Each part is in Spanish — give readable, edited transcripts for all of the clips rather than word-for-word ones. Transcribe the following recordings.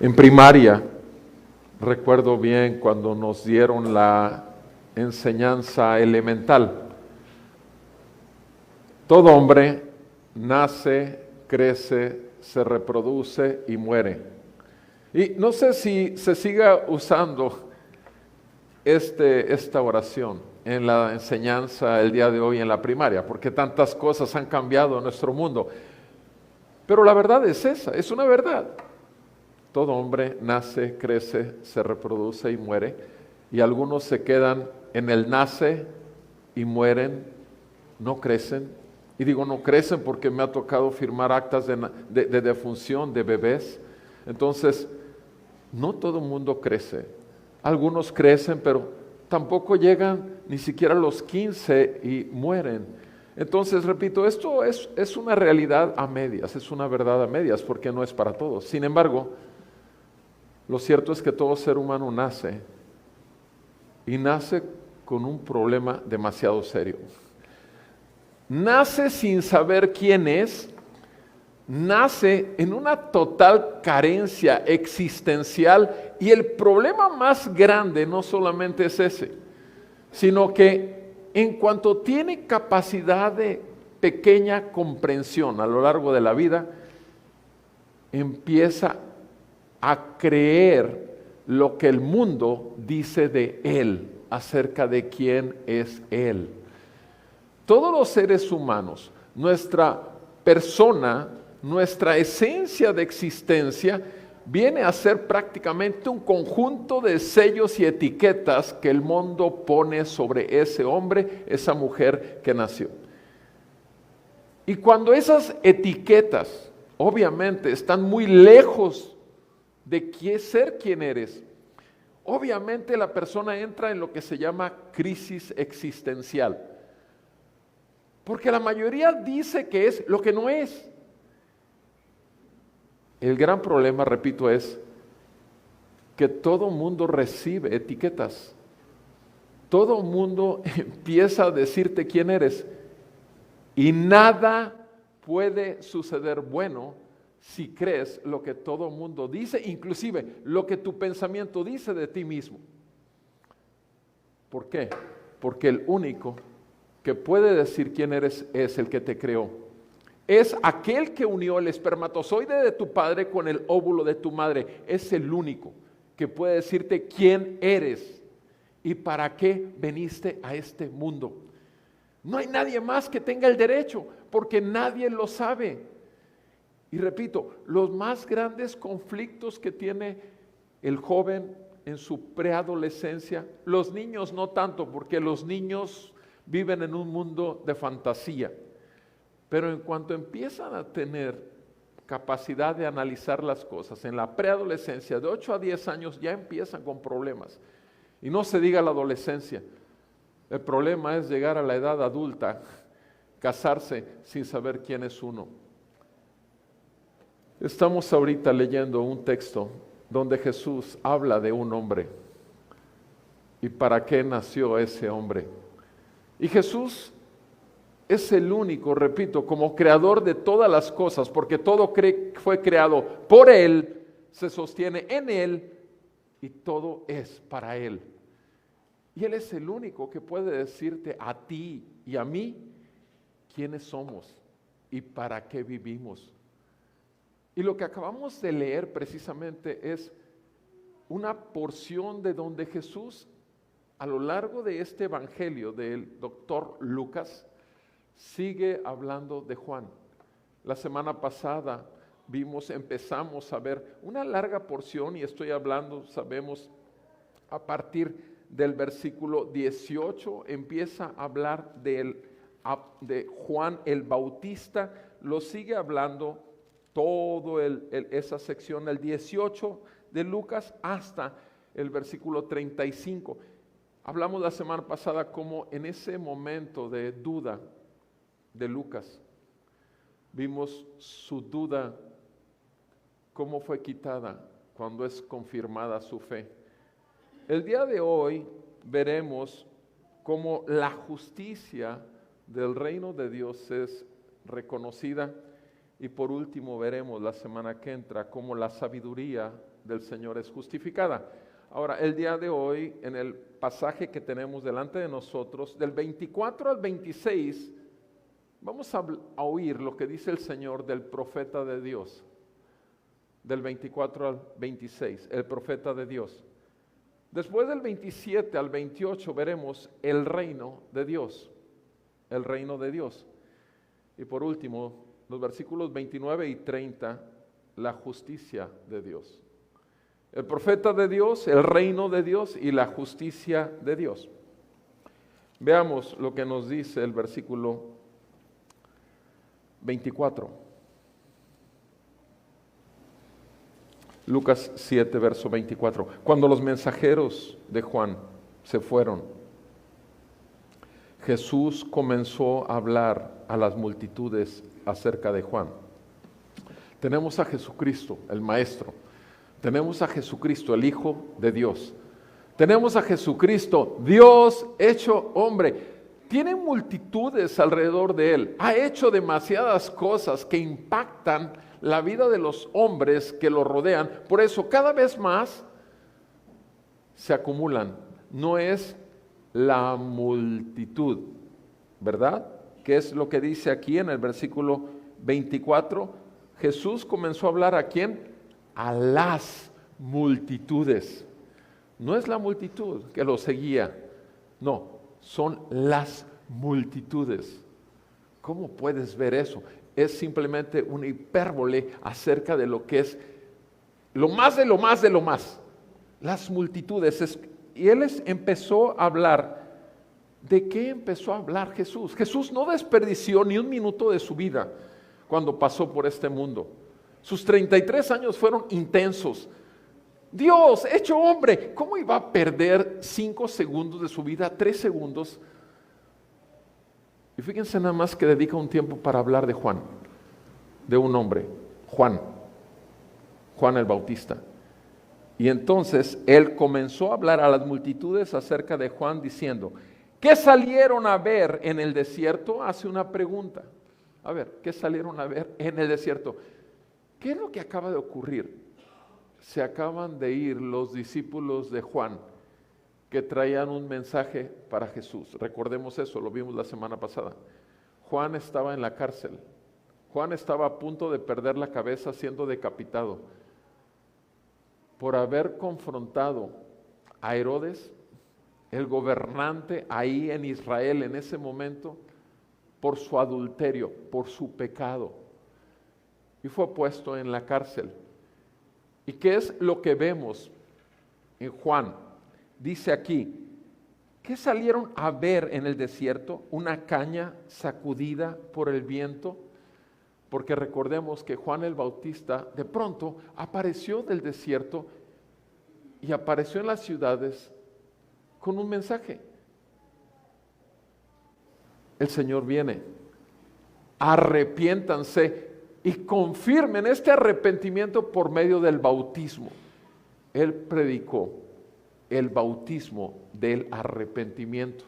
En primaria, recuerdo bien cuando nos dieron la enseñanza elemental. Todo hombre nace, crece, se reproduce y muere. Y no sé si se siga usando esta oración en la enseñanza el día de hoy en la primaria, porque tantas cosas han cambiado en nuestro mundo. Pero la verdad es esa, es una verdad. Todo hombre nace, crece, se reproduce y muere, y algunos se quedan en el nace y mueren, no crecen. Y digo no crecen porque me ha tocado firmar actas de defunción de bebés. Entonces, no todo el mundo crece. Algunos crecen, pero tampoco llegan ni siquiera a los 15 y mueren. Entonces, repito, esto es una realidad a medias, es una verdad a medias, porque no es para todos. Sin embargo, lo cierto es que todo ser humano nace y nace con un problema demasiado serio. Nace sin saber quién es, nace en una total carencia existencial y el problema más grande no solamente es ese, sino que en cuanto tiene capacidad de pequeña comprensión a lo largo de la vida, empieza a creer lo que el mundo dice de él, acerca de quién es él. Todos los seres humanos, nuestra persona, nuestra esencia de existencia, viene a ser prácticamente un conjunto de sellos y etiquetas que el mundo pone sobre ese hombre, esa mujer que nació. Y cuando esas etiquetas, obviamente, están muy lejos de ser quien eres, obviamente la persona entra en lo que se llama crisis existencial. Porque la mayoría dice que es lo que no es. El gran problema, repito, es que todo mundo recibe etiquetas. Todo mundo empieza a decirte quién eres. Y nada puede suceder bueno si crees lo que todo mundo dice, inclusive lo que tu pensamiento dice de ti mismo. ¿Por qué? Porque el único que puede decir quién eres es el que te creó. Es aquel que unió el espermatozoide de tu padre con el óvulo de tu madre. Es el único que puede decirte quién eres y para qué veniste a este mundo. No hay nadie más que tenga el derecho, porque nadie lo sabe. Y repito, los más grandes conflictos que tiene el joven en su preadolescencia, los niños no tanto, porque los niños viven en un mundo de fantasía. Pero en cuanto empiezan a tener capacidad de analizar las cosas, en la preadolescencia, de 8 a 10 años, ya empiezan con problemas. Y no se diga la adolescencia. El problema es llegar a la edad adulta, casarse sin saber quién es uno. Estamos ahorita leyendo un texto donde Jesús habla de un hombre y para qué nació ese hombre. Y Jesús es el único, repito, como creador de todas las cosas, porque todo fue creado por Él, se sostiene en Él y todo es para Él. Y Él es el único que puede decirte a ti y a mí quiénes somos y para qué vivimos. Y lo que acabamos de leer precisamente es una porción de donde Jesús, a lo largo de este evangelio del doctor Lucas, sigue hablando de Juan. La semana pasada empezamos a ver una larga porción, y estoy hablando, sabemos, a partir del versículo 18, empieza a hablar de Juan el Bautista, lo sigue hablando todo esa sección, el 18 de Lucas hasta el versículo 35. Hablamos la semana pasada como en ese momento de duda de Lucas, vimos su duda, cómo fue quitada cuando es confirmada su fe. El día de hoy veremos cómo la justicia del reino de Dios es reconocida Y por último veremos la semana que entra cómo la sabiduría del Señor es justificada. Ahora, el día de hoy, en el pasaje que tenemos delante de nosotros, del 24 al 26, vamos a oír lo que dice el Señor del profeta de Dios. Del 24 al 26, el profeta de Dios. Después del 27 al 28 veremos el reino de Dios. El reino de Dios. Y por último, los versículos 29 y 30, la justicia de Dios. El profeta de Dios, el reino de Dios y la justicia de Dios. Veamos lo que nos dice el versículo 24. Lucas 7, verso 24. Cuando los mensajeros de Juan se fueron, Jesús comenzó a hablar a las multitudes acerca de Juan. Tenemos a Jesucristo, el Maestro. Tenemos a Jesucristo, el Hijo de Dios. Tenemos a Jesucristo, Dios hecho hombre. Tiene multitudes alrededor de Él. Ha hecho demasiadas cosas que impactan la vida de los hombres que lo rodean. Por eso cada vez más se acumulan. No es la multitud, ¿verdad? ¿Qué es lo que dice aquí en el versículo 24? Jesús comenzó a hablar ¿a quién? A las multitudes. No es la multitud que lo seguía, no, son las multitudes. ¿Cómo puedes ver eso? Es simplemente una hipérbole acerca de lo que es lo más de lo más de lo más. Las multitudes. Y Él empezó a hablar. ¿De qué empezó a hablar Jesús? Jesús no desperdició ni un minuto de su vida cuando pasó por este mundo. Sus 33 años fueron intensos. Dios, hecho hombre, ¿cómo iba a perder 5 segundos de su vida, 3 segundos? Y fíjense nada más que dedica un tiempo para hablar de Juan, de un hombre, Juan el Bautista. Y entonces Él comenzó a hablar a las multitudes acerca de Juan diciendo, ¿qué salieron a ver en el desierto? Hace una pregunta. A ver, ¿qué salieron a ver en el desierto? ¿Qué es lo que acaba de ocurrir? Se acaban de ir los discípulos de Juan que traían un mensaje para Jesús. Recordemos eso, lo vimos la semana pasada. Juan estaba en la cárcel. Juan estaba a punto de perder la cabeza siendo decapitado por haber confrontado a Herodes, el gobernante ahí en Israel en ese momento, por su adulterio, por su pecado. Y fue puesto en la cárcel. ¿Y qué es lo que vemos en Juan? Dice aquí, ¿qué salieron a ver en el desierto? Una caña sacudida por el viento. Porque recordemos que Juan el Bautista de pronto apareció del desierto y apareció en las ciudades con un mensaje. El Señor viene, arrepiéntanse y confirmen este arrepentimiento por medio del bautismo. Él predicó el bautismo del arrepentimiento.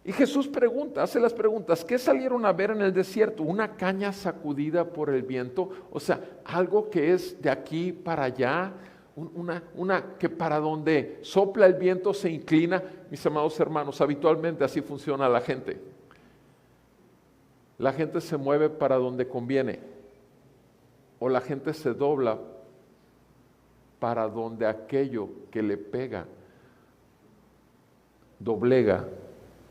Y Jesús pregunta, hace las preguntas, ¿qué salieron a ver en el desierto? Una caña sacudida por el viento, o sea, algo que es de aquí para allá, una que para donde sopla el viento se inclina. Mis amados hermanos, habitualmente así funciona la gente. La gente se mueve para donde conviene, o la gente se dobla para donde aquello que le pega doblega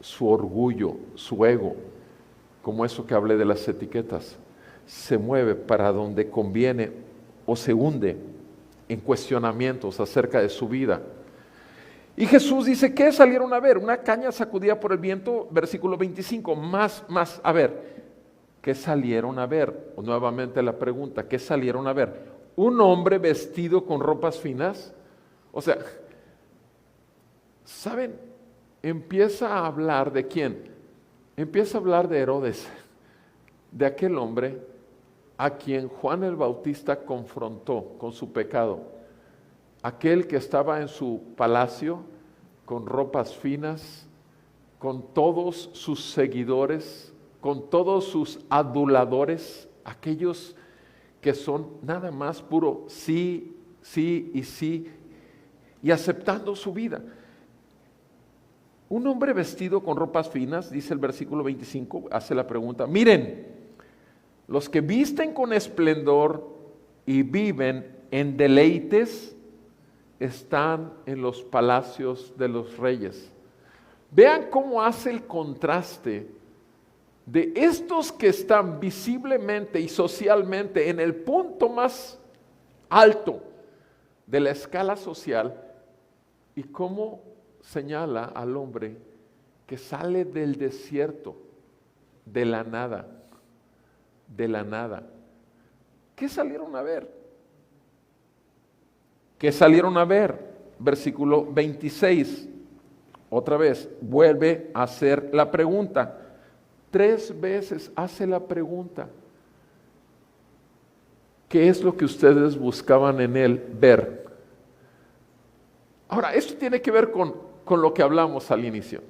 su orgullo, su ego, como eso que hablé de las etiquetas, se mueve para donde conviene o se hunde en cuestionamientos acerca de su vida. Y Jesús dice, ¿qué salieron a ver? Una caña sacudida por el viento, versículo 25, más, a ver, ¿qué salieron a ver? O nuevamente la pregunta, ¿qué salieron a ver? ¿Un hombre vestido con ropas finas? O sea, ¿saben? Empieza a hablar de quién. Empieza a hablar de Herodes, de aquel hombre a quien Juan el Bautista confrontó con su pecado. Aquel que estaba en su palacio con ropas finas, con todos sus seguidores, con todos sus aduladores aquellos que son nada más puro sí, sí y sí, y aceptando su vida. Un hombre vestido con ropas finas, dice el versículo 25, hace la pregunta, miren, los que visten con esplendor y viven en deleites están en los palacios de los reyes. Vean cómo hace el contraste de estos que están visiblemente y socialmente en el punto más alto de la escala social y cómo señala al hombre que sale del desierto, de la nada, de la nada. ¿Qué salieron a ver? ¿Qué salieron a ver? Versículo 26, otra vez, vuelve a hacer la pregunta. 3 veces hace la pregunta. ¿Qué es lo que ustedes buscaban en él ver? Ahora, esto tiene que ver con lo que hablamos al inicio.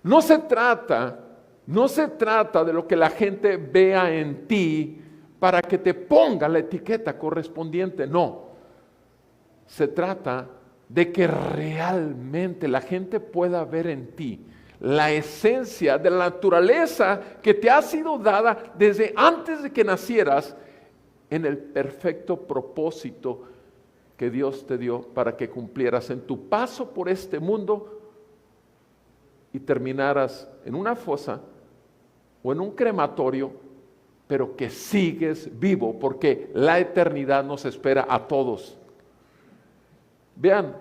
No se trata de lo que la gente vea en ti para que te ponga la etiqueta correspondiente, no. Se trata de que realmente la gente pueda ver en ti la esencia de la naturaleza que te ha sido dada desde antes de que nacieras en el perfecto propósito que Dios te dio para que cumplieras en tu paso por este mundo y terminaras en una fosa o en un crematorio, pero que sigues vivo porque la eternidad nos espera a todos. Vean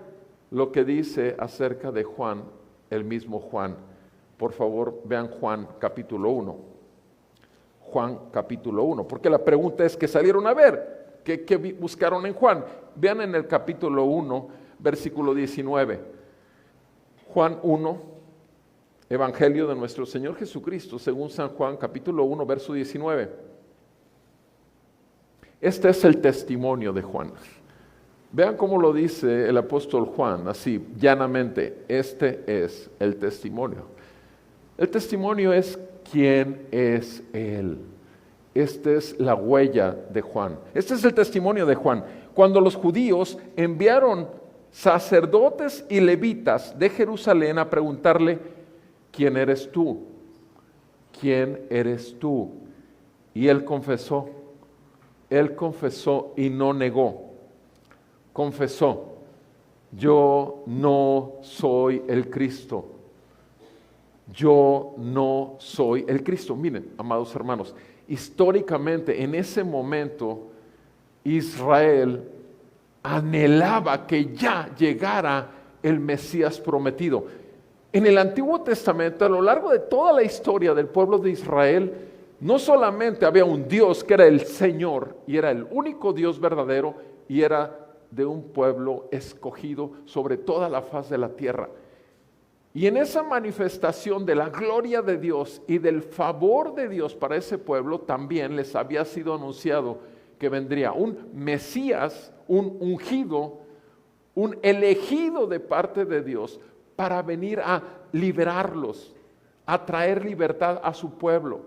lo que dice acerca de Juan, el mismo Juan. Por favor, vean Juan capítulo 1. Juan capítulo 1, porque la pregunta es, ¿qué salieron a ver? ¿Qué buscaron en Juan? Vean en el capítulo 1, versículo 19. Juan 1, Evangelio de nuestro Señor Jesucristo, según San Juan, capítulo 1, verso 19. Este es el testimonio de Juan. Vean cómo lo dice el apóstol Juan, así, llanamente. Este es el testimonio. El testimonio es quién es Él. Esta es la huella de Juan. Este es el testimonio de Juan. Cuando los judíos enviaron sacerdotes y levitas de Jerusalén a preguntarle, ¿quién eres tú? ¿Quién eres tú? Y él confesó y no negó. Confesó, yo no soy el Cristo. Yo no soy el Cristo. Miren, amados hermanos, históricamente en ese momento Israel anhelaba que ya llegara el Mesías prometido. En el Antiguo Testamento, a lo largo de toda la historia del pueblo de Israel, no solamente había un Dios que era el Señor y era el único Dios verdadero y era de un pueblo escogido sobre toda la faz de la tierra. Y en esa manifestación de la gloria de Dios y del favor de Dios para ese pueblo, también les había sido anunciado que vendría un Mesías, un ungido, un elegido de parte de Dios para venir a liberarlos, a traer libertad a su pueblo.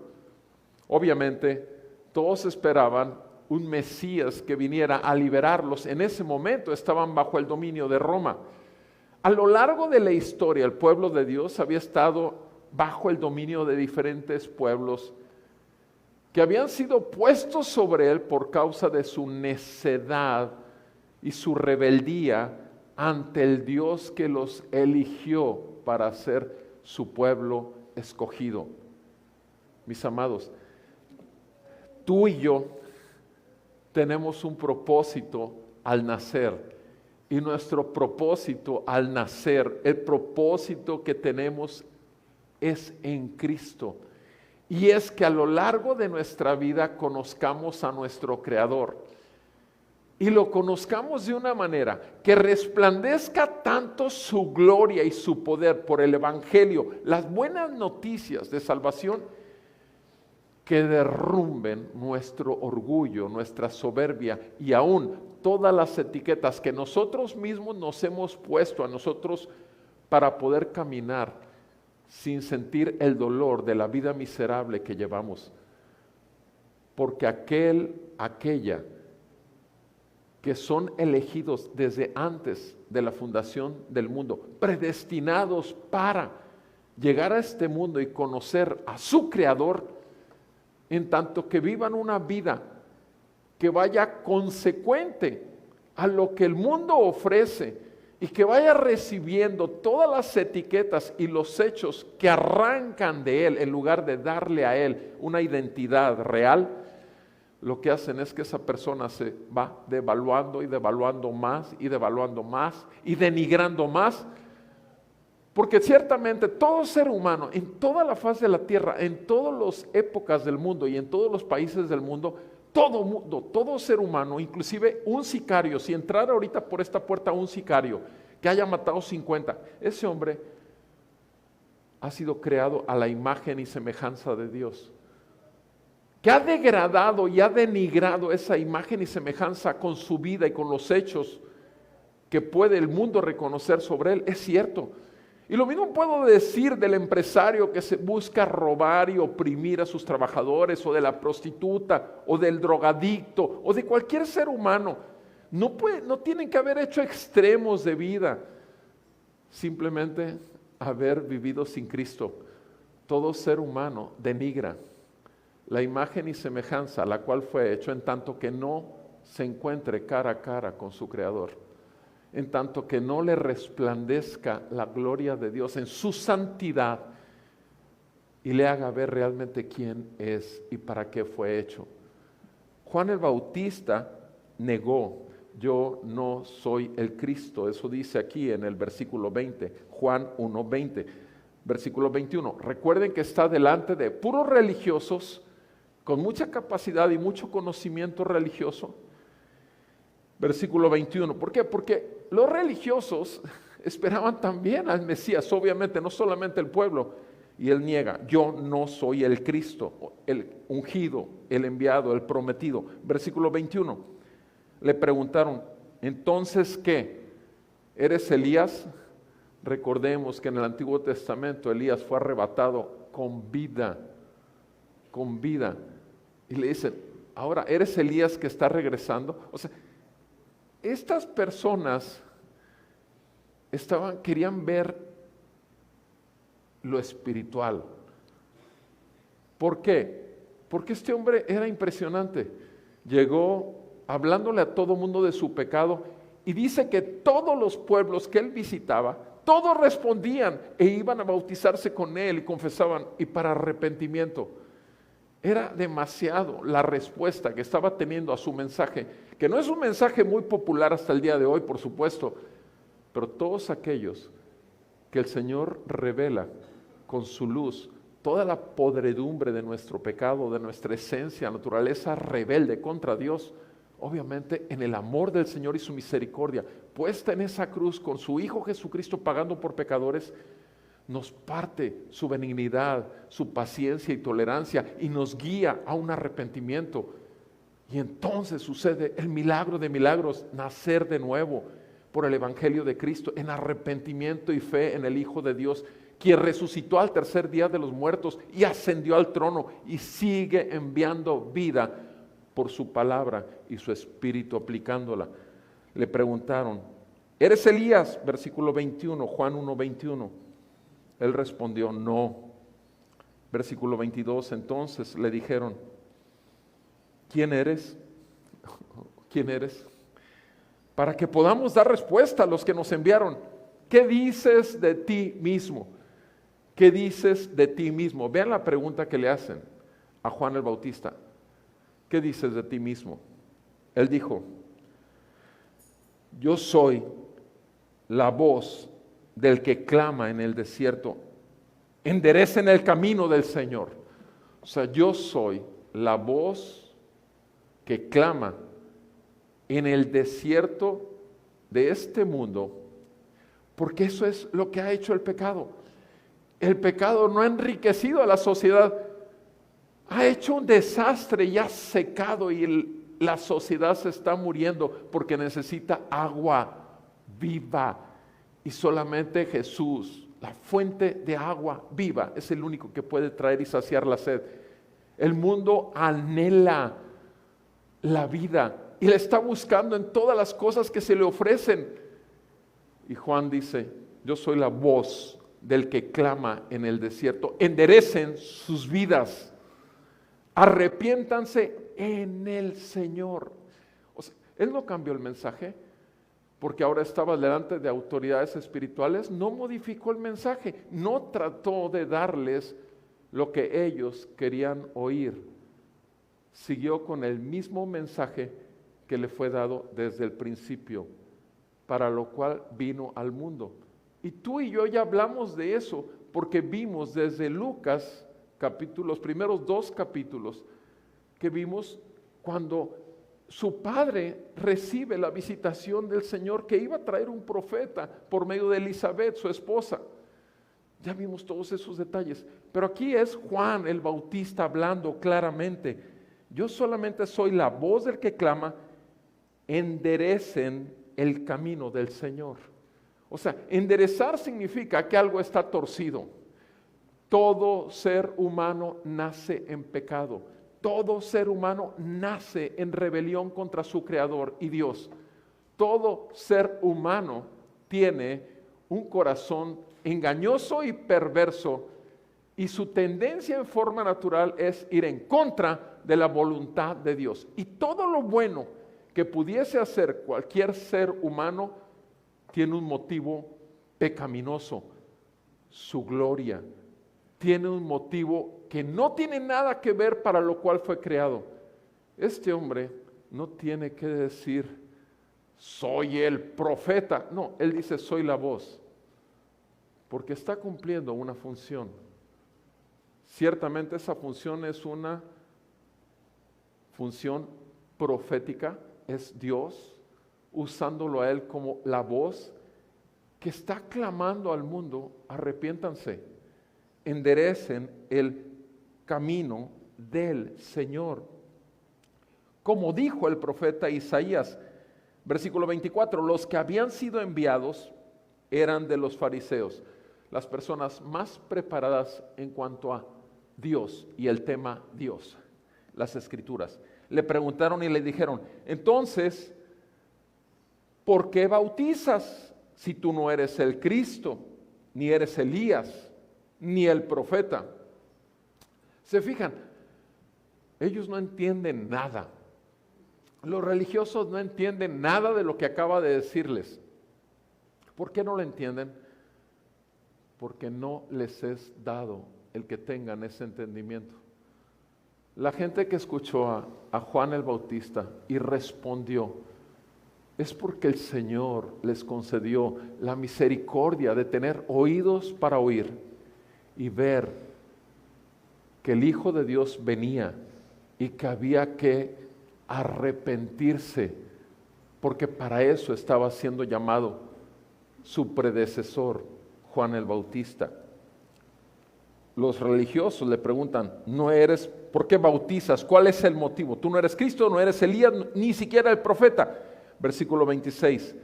Obviamente, todos esperaban un Mesías que viniera a liberarlos. En ese momento estaban bajo el dominio de Roma. A lo largo de la historia, el pueblo de Dios había estado bajo el dominio de diferentes pueblos que habían sido puestos sobre él por causa de su necedad y su rebeldía ante el Dios que los eligió para ser su pueblo escogido. Mis amados, tú y yo tenemos un propósito al nacer. Y nuestro propósito al nacer, el propósito que tenemos es en Cristo. Y es que a lo largo de nuestra vida conozcamos a nuestro Creador. Y lo conozcamos de una manera que resplandezca tanto su gloria y su poder por el Evangelio, las buenas noticias de salvación, que derrumben nuestro orgullo, nuestra soberbia y aún todas las etiquetas que nosotros mismos nos hemos puesto a nosotros para poder caminar sin sentir el dolor de la vida miserable que llevamos. porque aquella que son elegidos desde antes de la fundación del mundo, predestinados para llegar a este mundo y conocer a su Creador, en tanto que vivan una vida que vaya consecuente a lo que el mundo ofrece y que vaya recibiendo todas las etiquetas y los hechos que arrancan de Él en lugar de darle a Él una identidad real, lo que hacen es que esa persona se va devaluando y devaluando más y devaluando más y denigrando más, porque ciertamente todo ser humano en toda la faz de la tierra, en todas las épocas del mundo y en todos los países del mundo, todo ser humano, inclusive un sicario, si entrara ahorita por esta puerta un sicario que haya matado 50, ese hombre ha sido creado a la imagen y semejanza de Dios, que ha degradado y ha denigrado esa imagen y semejanza con su vida y con los hechos que puede el mundo reconocer sobre él, es cierto. Y lo mismo puedo decir del empresario que se busca robar y oprimir a sus trabajadores, o de la prostituta, o del drogadicto, o de cualquier ser humano. No tienen que haber hecho extremos de vida, simplemente haber vivido sin Cristo. Todo ser humano denigra la imagen y semejanza a la cual fue hecho, en tanto que no se encuentre cara a cara con su Creador, en tanto que no le resplandezca la gloria de Dios en su santidad y le haga ver realmente quién es y para qué fue hecho. Juan el Bautista negó: yo no soy el Cristo. Eso dice aquí en el versículo 20, Juan 1:20. Versículo 21, recuerden que está delante de puros religiosos con mucha capacidad y mucho conocimiento religioso. Versículo 21, ¿por qué? Porque los religiosos esperaban también al Mesías, obviamente, no solamente el pueblo. Y él niega: yo no soy el Cristo, el ungido, el enviado, el prometido. Versículo 21, le preguntaron: ¿entonces qué? ¿Eres Elías? Recordemos que en el Antiguo Testamento Elías fue arrebatado con vida, con vida. Y le dicen: ahora, ¿eres Elías que está regresando? O sea, estas personas querían ver lo espiritual. ¿Por qué? Porque este hombre era impresionante. Llegó hablándole a todo mundo de su pecado, y dice que todos los pueblos que él visitaba, todos respondían e iban a bautizarse con él y confesaban, y para arrepentimiento. Era demasiado la respuesta que estaba teniendo a su mensaje, que no es un mensaje muy popular hasta el día de hoy, por supuesto, pero todos aquellos que el Señor revela con su luz toda la podredumbre de nuestro pecado, de nuestra esencia, naturaleza rebelde contra Dios, obviamente en el amor del Señor y su misericordia, puesta en esa cruz con su Hijo Jesucristo pagando por pecadores, nos parte su benignidad, su paciencia y tolerancia, y nos guía a un arrepentimiento. Y entonces sucede el milagro de milagros, nacer de nuevo por el Evangelio de Cristo, en arrepentimiento y fe en el Hijo de Dios, quien resucitó al tercer día de los muertos y ascendió al trono y sigue enviando vida por su palabra y su Espíritu aplicándola. Le preguntaron: ¿eres Elías? Versículo 21, Juan 1:21. Él respondió: no. Versículo 22, entonces le dijeron: ¿quién eres? ¿Quién eres? Para que podamos dar respuesta a los que nos enviaron. ¿Qué dices de ti mismo? ¿Qué dices de ti mismo? Vean la pregunta que le hacen a Juan el Bautista. ¿Qué dices de ti mismo? Él dijo: yo soy la voz del que clama en el desierto, enderecen el camino del Señor. O sea, yo soy la voz que clama en el desierto de este mundo, porque eso es lo que ha hecho el pecado. El pecado no ha enriquecido a la sociedad, ha hecho un desastre y ha secado, y la sociedad se está muriendo porque necesita agua viva. Y solamente Jesús, la fuente de agua viva, es el único que puede traer y saciar la sed. El mundo anhela la vida y la está buscando en todas las cosas que se le ofrecen. Y Juan dice, yo soy la voz del que clama en el desierto. Enderecen sus vidas. Arrepiéntanse en el Señor. O sea, Él no cambió el mensaje porque ahora estaba delante de autoridades espirituales. No modificó el mensaje. No trató de darles lo que ellos querían oír. Siguió con el mismo mensaje que le fue dado desde el principio, para lo cual vino al mundo. Y tú y yo ya hablamos de eso, porque vimos desde Lucas, los primeros 2 capítulos, que vimos cuando su padre recibe la visitación del Señor, que iba a traer un profeta por medio de Elizabeth, su esposa. Ya vimos todos esos detalles, pero aquí es Juan el Bautista hablando claramente. Yo solamente soy la voz del que clama, enderecen el camino del Señor. O sea, enderezar significa que algo está torcido. Todo ser humano nace en pecado. Todo ser humano nace en rebelión contra su Creador y Dios. Todo ser humano tiene un corazón engañoso y perverso, y su tendencia en forma natural es ir en contra de la voluntad de Dios. Y todo lo bueno que pudiese hacer cualquier ser humano tiene un motivo pecaminoso, su gloria. Tiene un motivo que no tiene nada que ver para lo cual fue creado. Este hombre no tiene que decir, soy el profeta. No, él dice, soy la voz. Porque está cumpliendo una función. Ciertamente esa función es una función profética, es Dios usándolo a él como la voz que está clamando al mundo, arrepiéntanse, enderecen el camino del Señor. Como dijo el profeta Isaías, versículo 24, los que habían sido enviados eran de los fariseos, las personas más preparadas en cuanto a Dios y el tema Dios, las escrituras. Le preguntaron y le dijeron, entonces, ¿por qué bautizas si tú no eres el Cristo, ni eres Elías, ni el profeta? ¿Se fijan? Ellos no entienden nada. Los religiosos no entienden nada de lo que acaba de decirles. ¿Por qué no lo entienden? Porque no les es dado el que tengan ese entendimiento. La gente que escuchó a Juan el Bautista y respondió, es porque el Señor les concedió la misericordia de tener oídos para oír y ver que el Hijo de Dios venía y que había que arrepentirse, porque para eso estaba siendo llamado su predecesor, Juan el Bautista. Los religiosos le preguntan, ¿por qué bautizas? ¿Cuál es el motivo? Tú no eres Cristo, no eres Elías, ni siquiera el profeta. Versículo 26,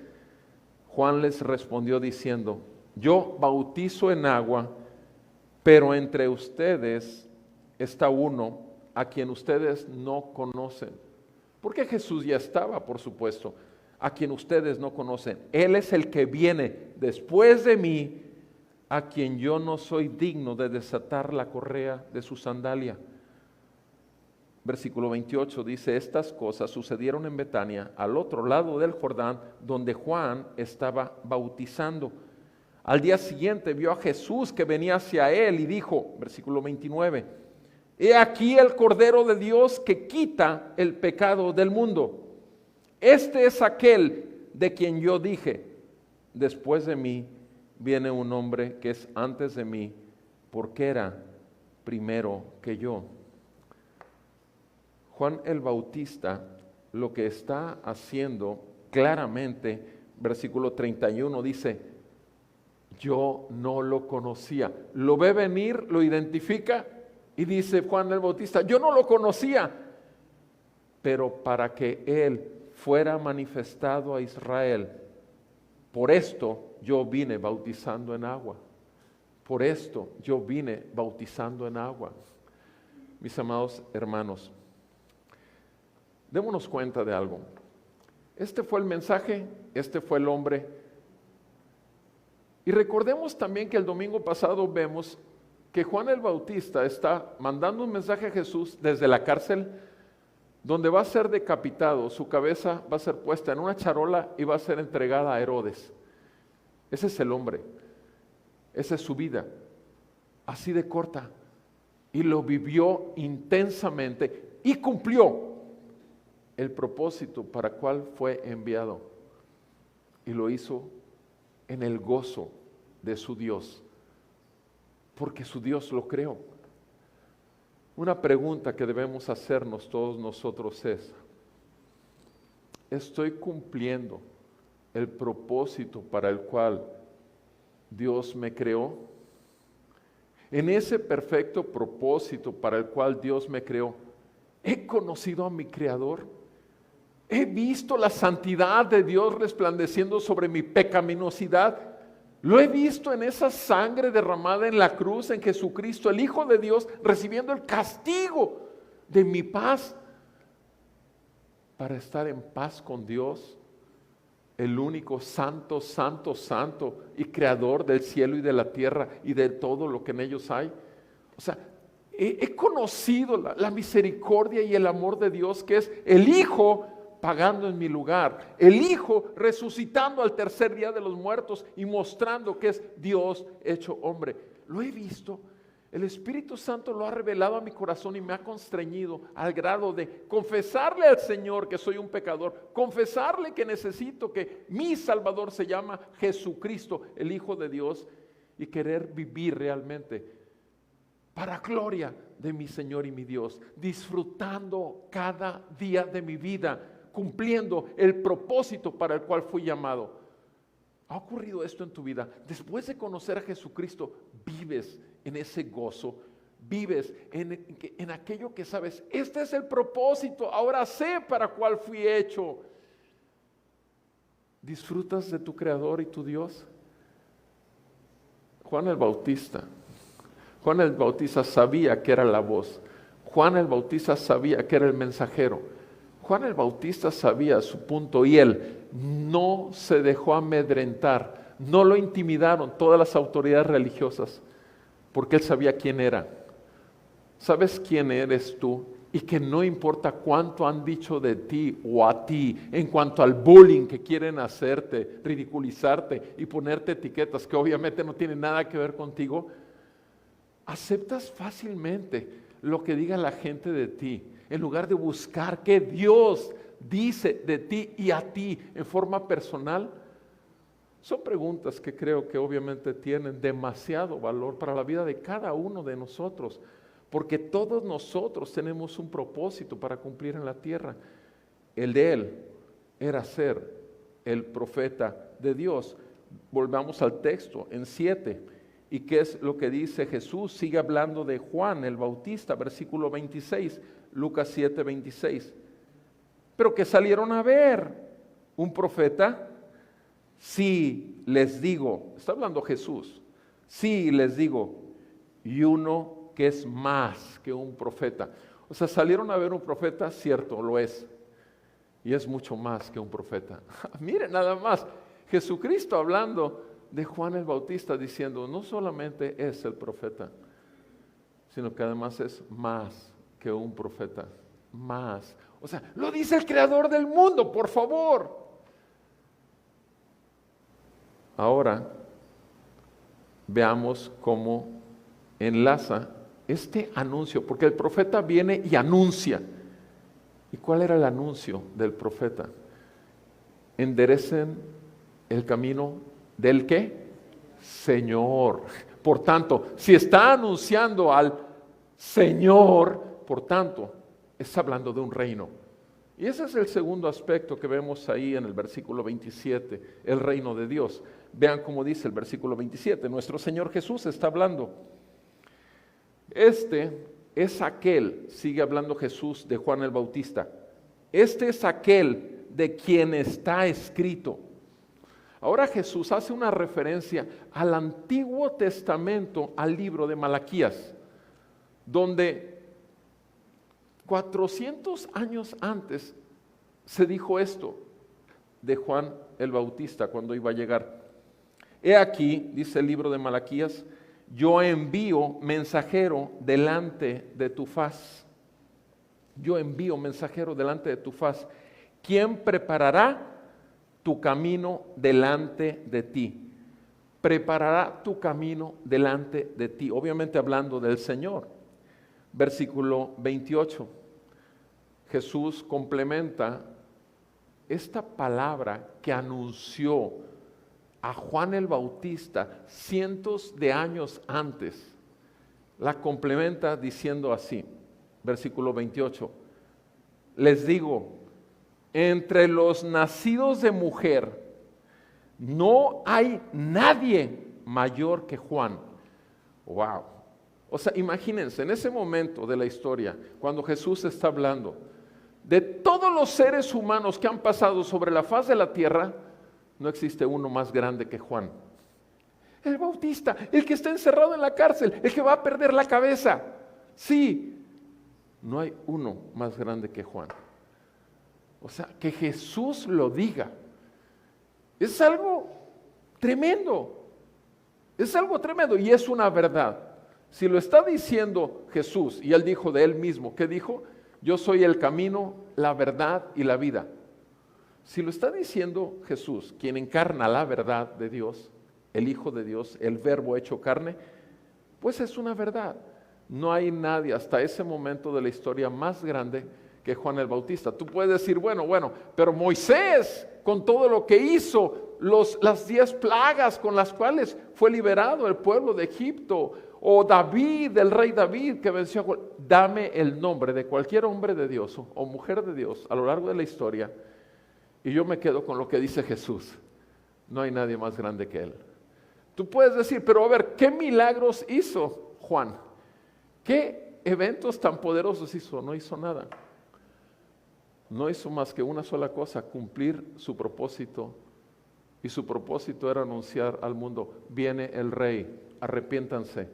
Juan les respondió diciendo, yo bautizo en agua, pero entre ustedes está uno a quien ustedes no conocen. Porque Jesús ya estaba, por supuesto, a quien ustedes no conocen. Él es el que viene después de mí, a quien yo no soy digno de desatar la correa de su sandalia. Versículo 28 dice, estas cosas sucedieron en Betania, al otro lado del Jordán, donde Juan estaba bautizando. Al día siguiente vio a Jesús que venía hacia él y dijo, versículo 29, he aquí el Cordero de Dios que quita el pecado del mundo. Este es aquel de quien yo dije, después de mí viene un hombre que es antes de mí, porque era primero que yo. Juan el Bautista lo que está haciendo claramente, versículo 31 dice, yo no lo conocía. Lo ve venir, lo identifica y dice Juan el Bautista, yo no lo conocía, pero para que él fuera manifestado a Israel, por esto yo vine bautizando en agua. Por esto yo vine bautizando en agua. mis amados hermanos, démonos cuenta de algo. Este fue el mensaje, este fue el hombre. Y recordemos también que el domingo pasado vemos que Juan el Bautista está mandando un mensaje a Jesús desde la cárcel, donde va a ser decapitado, su cabeza va a ser puesta en una charola y va a ser entregada a Herodes. Ese es el hombre, esa es su vida, así de corta. Y lo vivió intensamente y cumplió el propósito para el cual fue enviado. Y lo hizo en el gozo de su Dios, porque su Dios lo creó. Una pregunta que debemos hacernos todos nosotros es: ¿estoy cumpliendo el propósito para el cual Dios me creó? En ese perfecto propósito para el cual Dios me creó, ¿he conocido a mi Creador? ¿He visto la santidad de Dios resplandeciendo sobre mi pecaminosidad? Lo he visto en esa sangre derramada en la cruz, en Jesucristo, el Hijo de Dios, recibiendo el castigo de mi paz para estar en paz con Dios, el único santo, santo, santo y creador del cielo y de la tierra y de todo lo que en ellos hay. O sea, he conocido la misericordia y el amor de Dios, que es el Hijo pagando en mi lugar, el Hijo resucitando al tercer día de los muertos y mostrando que es Dios hecho hombre. Lo he visto. El Espíritu Santo lo ha revelado a mi corazón y me ha constreñido al grado de confesarle al Señor que soy un pecador, confesarle que necesito, que mi Salvador se llama Jesucristo, el Hijo de Dios, y querer vivir realmente para gloria de mi Señor y mi Dios, disfrutando cada día de mi vida, cumpliendo el propósito para el cual fui llamado. ¿Ha ocurrido esto en tu vida? Después de conocer a Jesucristo, vives en ese gozo, vives en aquello que sabes, este es el propósito, ahora sé para cuál fui hecho. ¿Disfrutas de tu Creador y tu Dios? Juan el Bautista sabía que era la voz. Juan el Bautista sabía que era el mensajero. Juan el Bautista sabía su punto y él no se dejó amedrentar, no lo intimidaron todas las autoridades religiosas, porque él sabía quién era. ¿Sabes quién eres tú? Y que no importa cuánto han dicho de ti o a ti en cuanto al bullying que quieren hacerte, ridiculizarte y ponerte etiquetas que obviamente no tienen nada que ver contigo, aceptas fácilmente lo que diga la gente de ti, en lugar de buscar qué Dios dice de ti y a ti en forma personal. Son preguntas que creo que obviamente tienen demasiado valor para la vida de cada uno de nosotros, porque todos nosotros tenemos un propósito para cumplir en la tierra. El de él era ser el profeta de Dios. Volvamos al texto en 7. ¿Y qué es lo que dice Jesús? Sigue hablando de Juan el Bautista, versículo 26, Lucas 7, 26. Pero que salieron a ver un profeta. Sí, les digo, está hablando Jesús, sí, les digo, y uno que es más que un profeta. O sea, salieron a ver un profeta, cierto, lo es, y es mucho más que un profeta. Miren nada más, Jesucristo hablando de Juan el Bautista diciendo, no solamente es el profeta, sino que además es más que un profeta, más. O sea, lo dice el creador del mundo, por favor. Ahora, veamos cómo enlaza este anuncio, porque el profeta viene y anuncia. ¿Y cuál era el anuncio del profeta? Enderecen el camino del ¿qué? Señor. Por tanto, si está anunciando al Señor, por tanto, está hablando de un reino. Y ese es el segundo aspecto que vemos ahí en el versículo 27, el reino de Dios. Vean cómo dice el versículo 27, nuestro Señor Jesús está hablando. Este es aquel, sigue hablando Jesús de Juan el Bautista, este es aquel de quien está escrito. Ahora Jesús hace una referencia al Antiguo Testamento, al libro de Malaquías, donde 400 años antes se dijo esto de Juan el Bautista cuando iba a llegar. He aquí, dice el libro de Malaquías, yo envío mensajero delante de tu faz. Yo envío mensajero delante de tu faz. ¿Quién preparará tu camino delante de ti? Preparará tu camino delante de ti. Obviamente hablando del Señor. Versículo 28. Jesús complementa esta palabra que anunció a Juan el Bautista cientos de años antes. La complementa diciendo así, versículo 28. Les digo, entre los nacidos de mujer no hay nadie mayor que Juan. Wow. O sea, imagínense, en ese momento de la historia, cuando Jesús está hablando, de todos los seres humanos que han pasado sobre la faz de la tierra, no existe uno más grande que Juan. El Bautista, el que está encerrado en la cárcel, el que va a perder la cabeza. Sí, no hay uno más grande que Juan. O sea, que Jesús lo diga. Es algo tremendo. Es algo tremendo y es una verdad. Si lo está diciendo Jesús, y Él dijo de Él mismo, ¿qué dijo? Yo soy el camino, la verdad y la vida. Si lo está diciendo Jesús, quien encarna la verdad de Dios, el Hijo de Dios, el Verbo hecho carne, pues es una verdad. No hay nadie hasta ese momento de la historia más grande que Juan el Bautista. Tú puedes decir, bueno, pero Moisés, con todo lo que hizo, las 10 plagas con las cuales fue liberado el pueblo de Egipto, o David, el rey David que venció a... Dame el nombre de cualquier hombre de Dios o mujer de Dios a lo largo de la historia y yo me quedo con lo que dice Jesús. No hay nadie más grande que Él. Tú puedes decir, pero a ver, ¿qué milagros hizo Juan? ¿Qué eventos tan poderosos hizo? No hizo nada. No hizo más que una sola cosa, cumplir su propósito. Y su propósito era anunciar al mundo, viene el Rey, arrepiéntanse.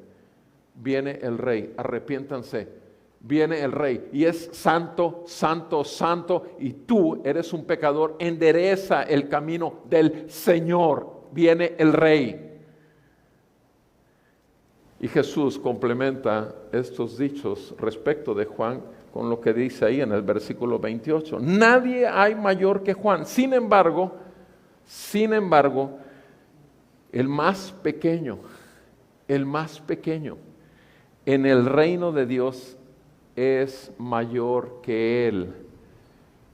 Viene el Rey, arrepiéntanse. Viene el Rey y es santo, santo, santo, y tú eres un pecador, endereza el camino del Señor. Viene el Rey. Y Jesús complementa estos dichos respecto de Juan con lo que dice ahí en el versículo 28. Nadie hay mayor que Juan. Sin embargo, el más pequeño en el reino de Dios es mayor que Él.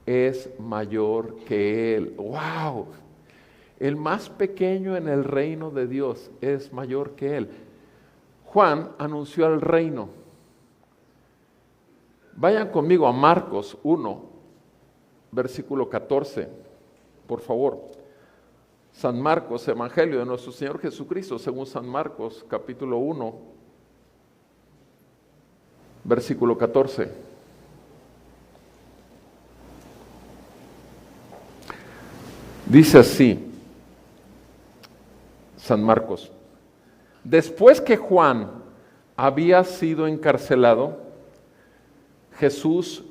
Es mayor que Él. ¡Wow! El más pequeño en el reino de Dios es mayor que Él. Juan anunció el reino. Vayan conmigo a Marcos 1, versículo 14, por favor. San Marcos, Evangelio de nuestro Señor Jesucristo, según San Marcos, capítulo 1, versículo 14. Dice así, San Marcos: después que Juan había sido encarcelado, Jesús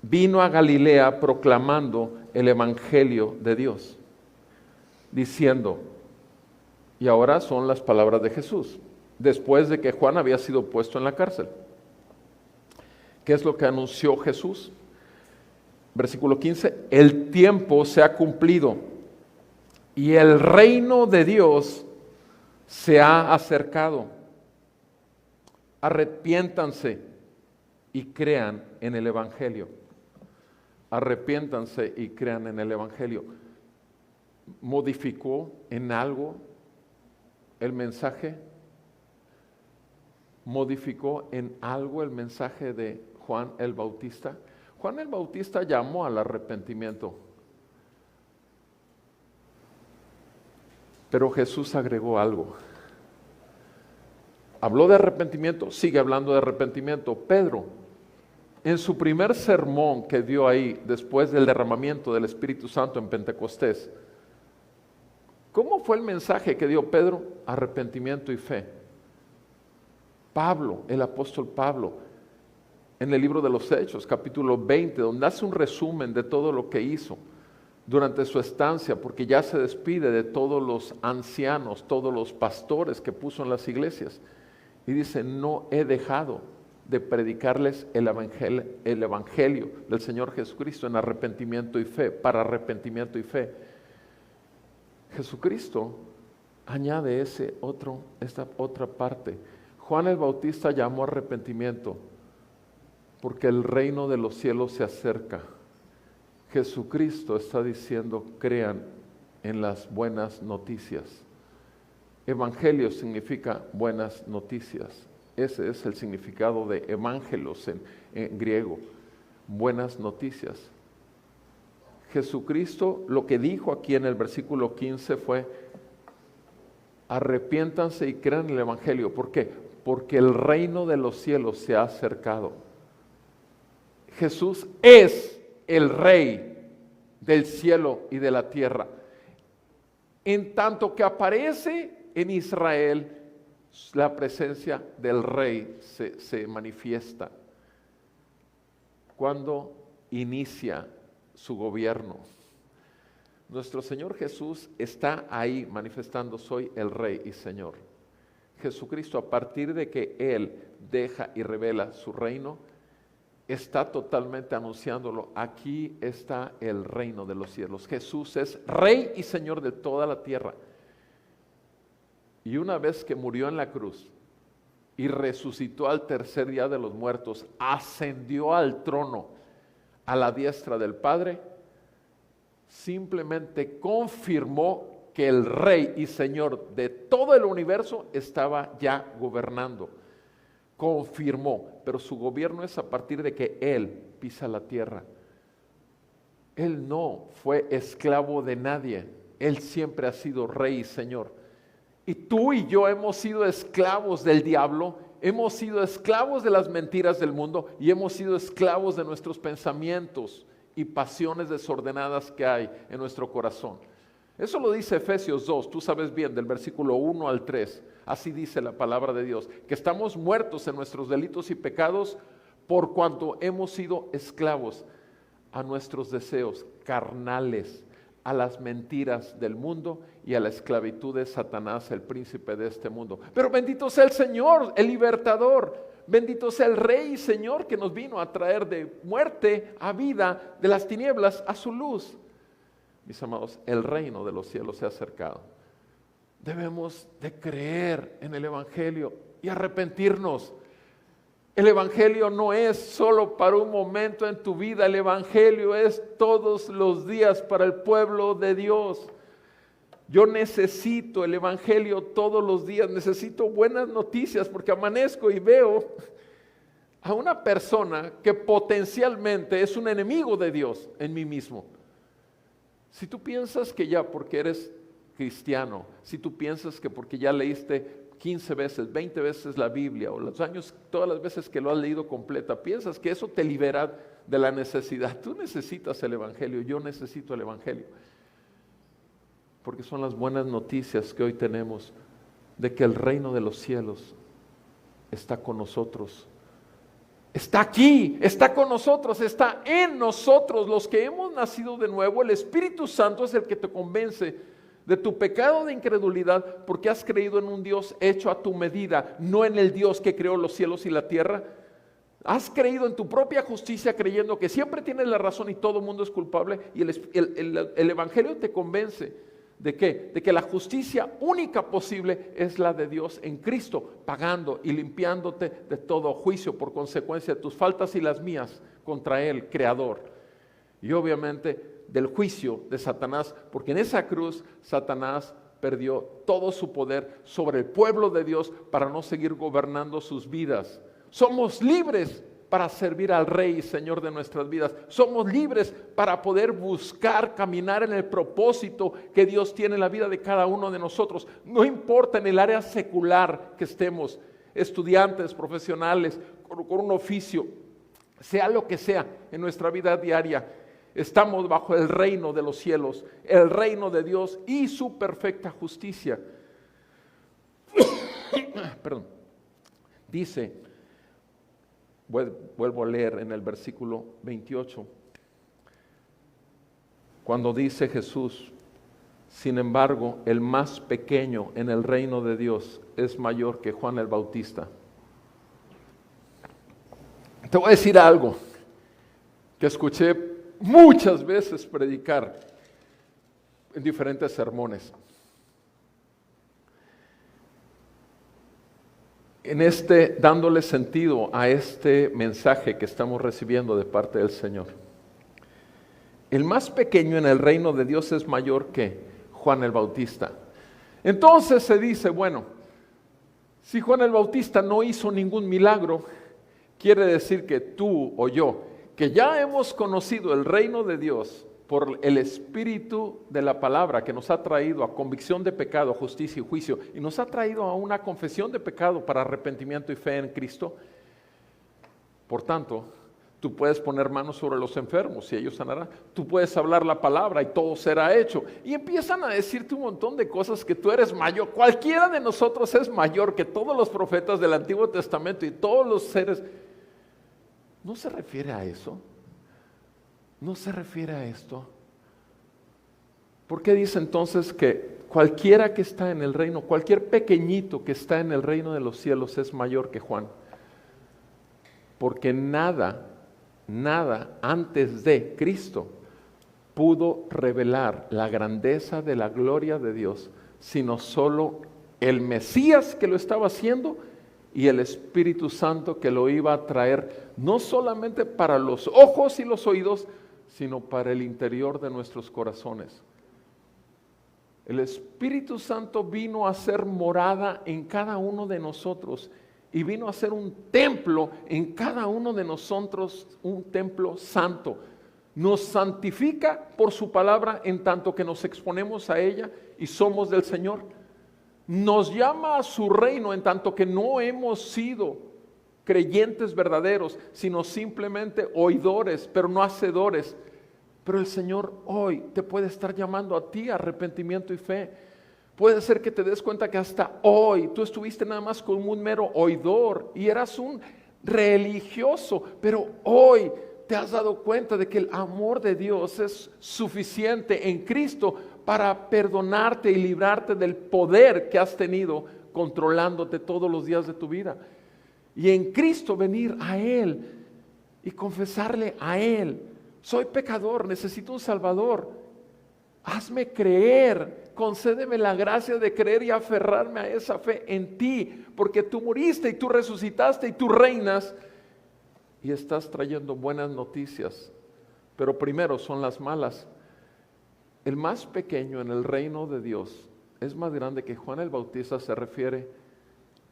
vino a Galilea proclamando el Evangelio de Dios, diciendo, y ahora son las palabras de Jesús, después de que Juan había sido puesto en la cárcel. ¿Qué es lo que anunció Jesús? Versículo 15, el tiempo se ha cumplido y el reino de Dios se ha acercado. Arrepiéntanse y crean en el Evangelio. Arrepiéntanse y crean en el Evangelio. ¿Modificó en algo el mensaje? ¿Modificó en algo el mensaje de Juan el Bautista? Juan el Bautista llamó al arrepentimiento, pero Jesús agregó algo. Habló de arrepentimiento, sigue hablando de arrepentimiento. Pedro, en su primer sermón que dio ahí, después del derramamiento del Espíritu Santo en Pentecostés, ¿cómo fue el mensaje que dio Pedro? Arrepentimiento y fe. Pablo, el apóstol Pablo, en el libro de los Hechos, capítulo 20, donde hace un resumen de todo lo que hizo durante su estancia, porque ya se despide de todos los ancianos, todos los pastores que puso en las iglesias. Y dice, no he dejado de predicarles el evangelio del Señor Jesucristo en arrepentimiento y fe, para arrepentimiento y fe. Jesucristo añade esta otra parte. Juan el Bautista llamó arrepentimiento porque el reino de los cielos se acerca. Jesucristo está diciendo, crean en las buenas noticias. Evangelio significa buenas noticias. Ese es el significado de evangelos en griego, buenas noticias. Jesucristo lo que dijo aquí en el versículo 15 fue, arrepiéntanse y crean en el evangelio. ¿Por qué? Porque el reino de los cielos se ha acercado. Jesús es el Rey del cielo y de la tierra. En tanto que aparece en Israel, la presencia del Rey se manifiesta. Cuando inicia su gobierno, nuestro Señor Jesús está ahí manifestando, soy el Rey y Señor. Jesucristo, a partir de que Él deja y revela su reino, está totalmente anunciándolo. Aquí está el reino de los cielos. Jesús es Rey y Señor de toda la tierra. Y una vez que murió en la cruz y resucitó al tercer día de los muertos, ascendió al trono a la diestra del Padre, simplemente confirmó que el Rey y Señor de todo el universo estaba ya gobernando. Confirmó, pero su gobierno es a partir de que Él pisa la tierra. Él no fue esclavo de nadie, Él siempre ha sido Rey y Señor. Y tú y yo hemos sido esclavos del diablo, hemos sido esclavos de las mentiras del mundo y hemos sido esclavos de nuestros pensamientos y pasiones desordenadas que hay en nuestro corazón. Eso lo dice Efesios 2, tú sabes bien, del versículo 1 al 3. Así dice la palabra de Dios, que estamos muertos en nuestros delitos y pecados por cuanto hemos sido esclavos a nuestros deseos carnales, a las mentiras del mundo y a la esclavitud de Satanás, el príncipe de este mundo. Pero bendito sea el Señor, el libertador, bendito sea el Rey y Señor que nos vino a traer de muerte a vida, de las tinieblas a su luz. Mis amados, el reino de los cielos se ha acercado. Debemos de creer en el Evangelio y arrepentirnos. El Evangelio no es solo para un momento en tu vida, el Evangelio es todos los días para el pueblo de Dios. Yo necesito el Evangelio todos los días, necesito buenas noticias porque amanezco y veo a una persona que potencialmente es un enemigo de Dios en mí mismo. Si tú piensas que ya porque eres cristiano, si tú piensas que porque ya leíste 15 veces, 20 veces la Biblia o los años, todas las veces que lo has leído completa, piensas que eso te libera de la necesidad. Tú necesitas el Evangelio, yo necesito el Evangelio. Porque son las buenas noticias que hoy tenemos de que el reino de los cielos está con nosotros. Está aquí, está con nosotros, está en nosotros. Los que hemos nacido de nuevo, el Espíritu Santo es el que te convence de tu pecado de incredulidad porque has creído en un Dios hecho a tu medida, no en el Dios que creó los cielos y la tierra. Has creído en tu propia justicia creyendo que siempre tienes la razón y todo el mundo es culpable y el Evangelio te convence. ¿De qué? De que la justicia única posible es la de Dios en Cristo, pagando y limpiándote de todo juicio por consecuencia de tus faltas y las mías contra Él, Creador. Y obviamente del juicio de Satanás, porque en esa cruz Satanás perdió todo su poder sobre el pueblo de Dios para no seguir gobernando sus vidas. Somos libres para servir al Rey y Señor de nuestras vidas. Somos libres para poder buscar, caminar en el propósito que Dios tiene en la vida de cada uno de nosotros. No importa en el área secular que estemos, estudiantes, profesionales, con un oficio, sea lo que sea en nuestra vida diaria, estamos bajo el reino de los cielos, el reino de Dios y su perfecta justicia. Perdón. Dice Vuelvo a leer en el versículo 28, cuando dice Jesús: sin embargo, el más pequeño en el reino de Dios es mayor que Juan el Bautista. Te voy a decir algo que escuché muchas veces predicar en diferentes sermones. Dándole sentido a este mensaje que estamos recibiendo de parte del Señor. El más pequeño en el reino de Dios es mayor que Juan el Bautista. Entonces se dice, bueno, si Juan el Bautista no hizo ningún milagro, quiere decir que tú o yo, que ya hemos conocido el reino de Dios por el Espíritu de la palabra que nos ha traído a convicción de pecado, justicia y juicio, y nos ha traído a una confesión de pecado para arrepentimiento y fe en Cristo. Por tanto, tú puedes poner manos sobre los enfermos y ellos sanarán. Tú puedes hablar la palabra y todo será hecho. Y empiezan a decirte un montón de cosas, que tú eres mayor. Cualquiera de nosotros es mayor que todos los profetas del Antiguo Testamento y todos los seres. ¿No se refiere a eso? ¿No se refiere a esto? ¿Por qué dice entonces que cualquiera que está en el reino, cualquier pequeñito que está en el reino de los cielos es mayor que Juan? Porque nada antes de Cristo pudo revelar la grandeza de la gloria de Dios, sino solo el Mesías que lo estaba haciendo y el Espíritu Santo que lo iba a traer, no solamente para los ojos y los oídos, sino para el interior de nuestros corazones. El Espíritu Santo vino a ser morada en cada uno de nosotros y vino a ser un templo en cada uno de nosotros, un templo santo. Nos santifica por su palabra en tanto que nos exponemos a ella y somos del Señor. Nos llama a su reino en tanto que no hemos sido creyentes verdaderos, sino simplemente oidores, pero no hacedores. Pero el Señor hoy te puede estar llamando a ti a arrepentimiento y fe. Puede ser que te des cuenta que hasta hoy tú estuviste nada más como un mero oidor y eras un religioso, pero hoy te has dado cuenta de que el amor de Dios es suficiente en Cristo para perdonarte y librarte del poder que has tenido controlándote todos los días de tu vida. Y en Cristo venir a Él y confesarle a Él: soy pecador, necesito un Salvador, hazme creer, concédeme la gracia de creer y aferrarme a esa fe en ti, porque tú moriste y tú resucitaste y tú reinas y estás trayendo buenas noticias, pero primero son las malas. El más pequeño en el reino de Dios es más grande que Juan el Bautista. Se refiere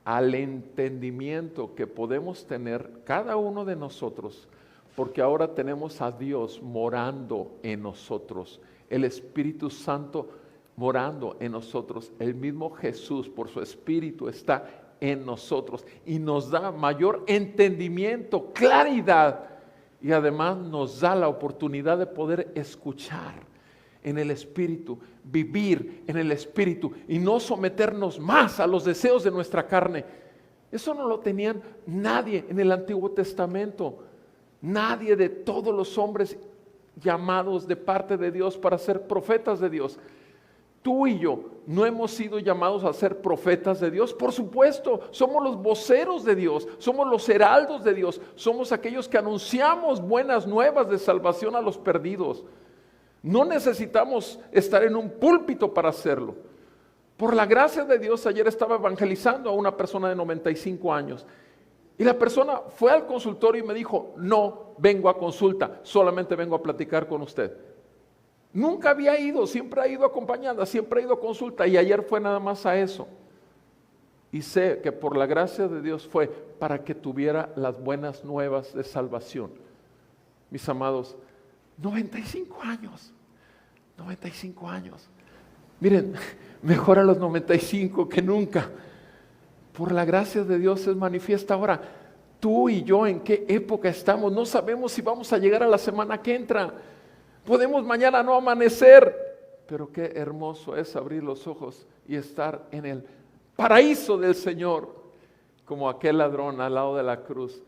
al entendimiento que podemos tener cada uno de nosotros, porque ahora tenemos a Dios morando en nosotros, el Espíritu Santo morando en nosotros. El mismo Jesús por su Espíritu está en nosotros y nos da mayor entendimiento, claridad, y además nos da la oportunidad de poder escuchar en el Espíritu, vivir en el Espíritu y no someternos más a los deseos de nuestra carne. Eso no lo tenían nadie en el Antiguo Testamento. Nadie de todos los hombres llamados de parte de Dios para ser profetas de Dios. Tú y yo no hemos sido llamados a ser profetas de Dios. Por supuesto, somos los voceros de Dios, somos los heraldos de Dios, somos aquellos que anunciamos buenas nuevas de salvación a los perdidos. No necesitamos estar en un púlpito para hacerlo. Por la gracia de Dios, ayer estaba evangelizando a una persona de 95 años. Y la persona fue al consultorio y me dijo: no vengo a consulta, solamente vengo a platicar con usted. Nunca había ido, siempre ha ido acompañada, siempre ha ido a consulta, y ayer fue nada más a eso. Y sé que por la gracia de Dios fue para que tuviera las buenas nuevas de salvación. Mis amados, 95 años. Miren, mejor a los 95 que nunca. Por la gracia de Dios es manifiesta ahora. Tú y yo, ¿en qué época estamos? No sabemos si vamos a llegar a la semana que entra. Podemos mañana no amanecer, pero qué hermoso es abrir los ojos y estar en el paraíso del Señor, como aquel ladrón al lado de la cruz,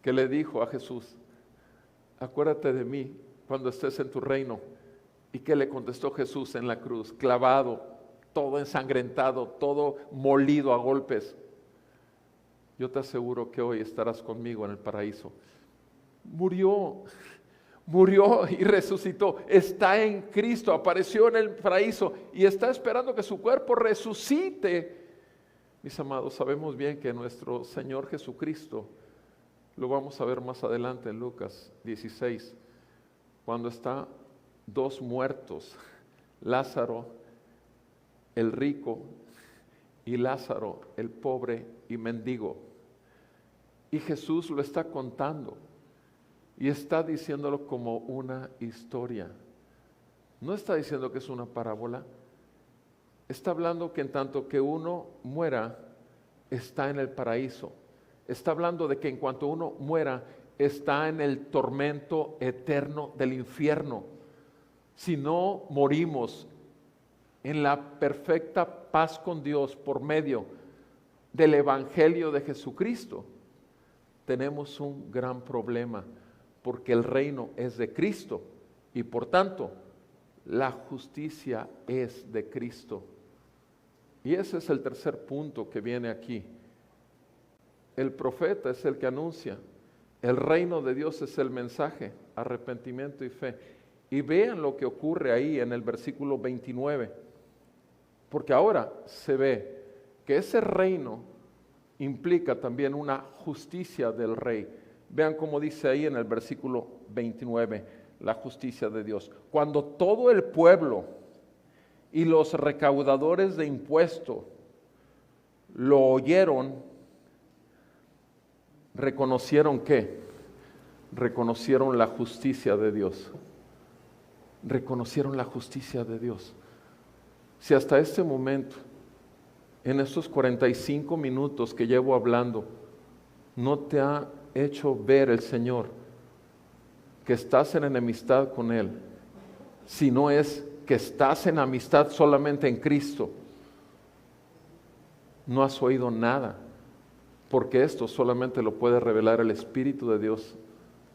que le dijo a Jesús: acuérdate de mí cuando estés en tu reino. ¿Y qué le contestó Jesús en la cruz? Clavado, todo ensangrentado, todo molido a golpes. Yo te aseguro que hoy estarás conmigo en el paraíso. Murió y resucitó. Está en Cristo, apareció en el paraíso y está esperando que su cuerpo resucite. Mis amados, sabemos bien que nuestro Señor Jesucristo, lo vamos a ver más adelante en Lucas 16, cuando está dos muertos, Lázaro el rico y Lázaro el pobre y mendigo. Y Jesús lo está contando y está diciéndolo como una historia. No está diciendo que es una parábola. Está hablando que en tanto que uno muera, está en el paraíso. Está hablando de que en cuanto uno muera, está en el tormento eterno del infierno. Si no morimos en la perfecta paz con Dios por medio del Evangelio de Jesucristo, tenemos un gran problema, porque el reino es de Cristo y por tanto la justicia es de Cristo. Y ese es el tercer punto que viene aquí. El profeta es el que anuncia, el reino de Dios es el mensaje, arrepentimiento y fe. Y vean lo que ocurre ahí en el versículo 29, porque ahora se ve que ese reino implica también una justicia del rey. Vean cómo dice ahí en el versículo 29, la justicia de Dios. Cuando todo el pueblo y los recaudadores de impuestos lo oyeron, ¿reconocieron qué? Reconocieron la justicia de Dios. Reconocieron la justicia de Dios. Si hasta este momento, en estos 45 minutos que llevo hablando, no te ha hecho ver el Señor que estás en enemistad con Él, si no es que estás en amistad solamente en Cristo, no has oído nada, porque esto solamente lo puede revelar el Espíritu de Dios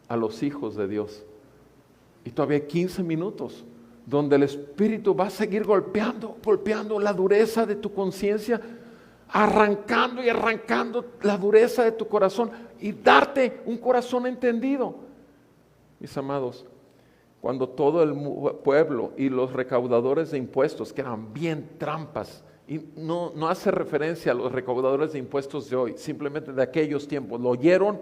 a los hijos de Dios. Y todavía hay 15 minutos donde el Espíritu va a seguir golpeando la dureza de tu conciencia, arrancando la dureza de tu corazón y darte un corazón entendido. Mis amados, cuando todo el pueblo y los recaudadores de impuestos, que eran bien trampas, y no hace referencia a los recaudadores de impuestos de hoy, simplemente de aquellos tiempos, lo oyeron,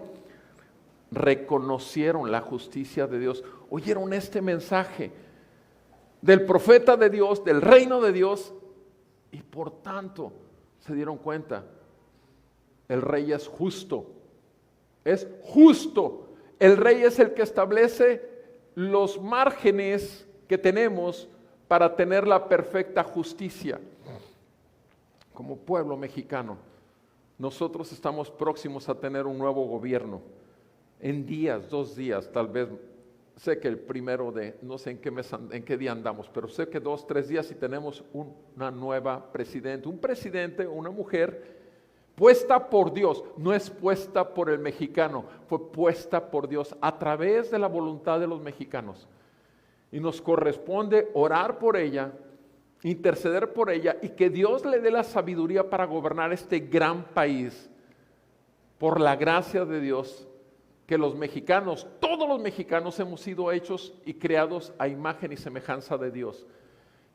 reconocieron la justicia de Dios, oyeron este mensaje del profeta de Dios, del reino de Dios, y por tanto se dieron cuenta, el rey es justo, el rey es el que establece los márgenes que tenemos para tener la perfecta justicia. Como pueblo mexicano, nosotros estamos próximos a tener un nuevo gobierno. En días, 2 días, tal vez, sé que el primero de, no sé en qué día andamos, pero sé que 2, 3 días y tenemos una nueva presidente. Un presidente, una mujer puesta por Dios, no es puesta por el mexicano, fue puesta por Dios a través de la voluntad de los mexicanos. Y nos corresponde orar por ella, interceder por ella y que Dios le dé la sabiduría para gobernar este gran país, por la gracia de Dios, que los mexicanos, todos los mexicanos hemos sido hechos y creados a imagen y semejanza de Dios.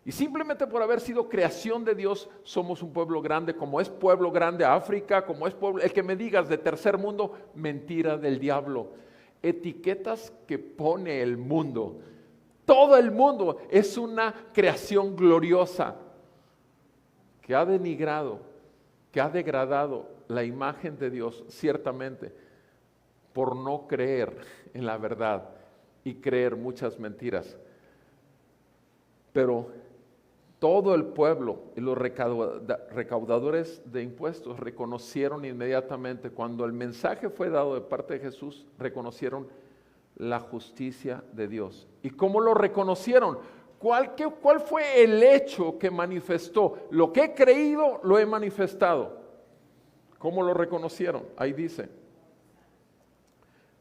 Y simplemente por haber sido creación de Dios, somos un pueblo grande, como es pueblo grande África, como es pueblo, el que me digas de tercer mundo, mentira del diablo. Etiquetas que pone el mundo. Todo el mundo es una creación gloriosa que ha denigrado, que ha degradado la imagen de Dios, ciertamente, por no creer en la verdad y creer muchas mentiras. Pero todo el pueblo y los recaudadores de impuestos reconocieron inmediatamente, cuando el mensaje fue dado de parte de Jesús, reconocieron la justicia de Dios. ¿Y cómo lo reconocieron? ¿Cuál fue el hecho que manifestó? Lo que he creído, lo he manifestado. ¿Cómo lo reconocieron? Ahí dice,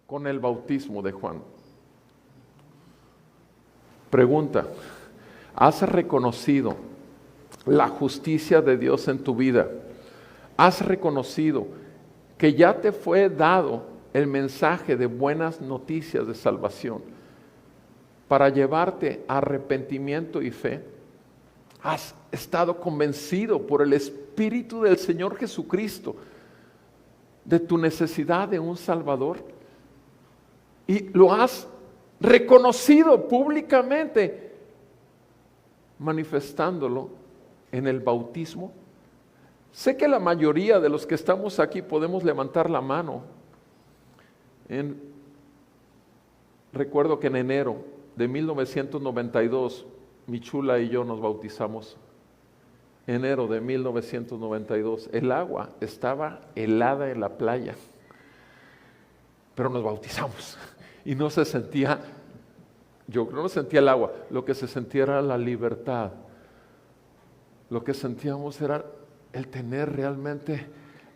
con el bautismo de Juan. Pregunta, ¿has reconocido la justicia de Dios en tu vida? ¿Has reconocido que ya te fue dado el mensaje de buenas noticias de salvación para llevarte a arrepentimiento y fe? ¿Has estado convencido por el Espíritu del Señor Jesucristo de tu necesidad de un Salvador? Y lo has reconocido públicamente, manifestándolo en el bautismo. Sé que la mayoría de los que estamos aquí podemos levantar la mano. Recuerdo que en enero de 1992, mi chula y yo nos bautizamos. Enero de 1992, el agua estaba helada en la playa, pero nos bautizamos y no se sentía, yo no sentía el agua, lo que se sentía era la libertad. Lo que sentíamos era el tener realmente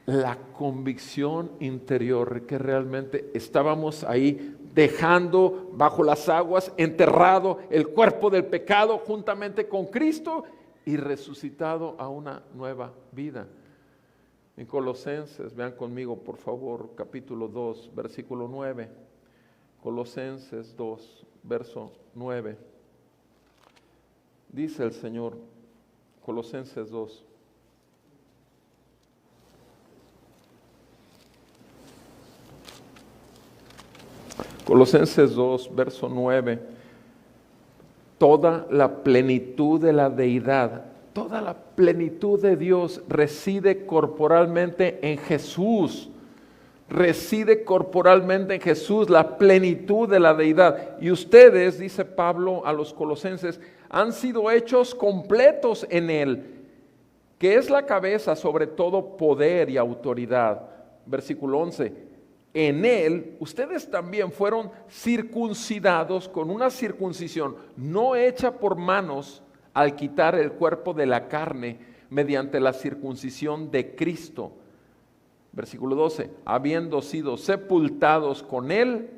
la convicción interior que realmente estábamos ahí dejando bajo las aguas, enterrado el cuerpo del pecado juntamente con Cristo y resucitado a una nueva vida. En Colosenses, vean conmigo por favor, capítulo 2, versículo 9. Colosenses 2, verso 9. Dice el Señor, Colosenses 2. Colosenses 2, verso 9. Toda la plenitud de la deidad, toda la plenitud de Dios reside corporalmente en Jesús. Reside corporalmente en Jesús, la plenitud de la deidad. Y ustedes, dice Pablo a los colosenses, han sido hechos completos en Él, que es la cabeza sobre todo poder y autoridad. Versículo 11. En Él, ustedes también fueron circuncidados con una circuncisión no hecha por manos al quitar el cuerpo de la carne mediante la circuncisión de Cristo. Versículo 12, habiendo sido sepultados con Él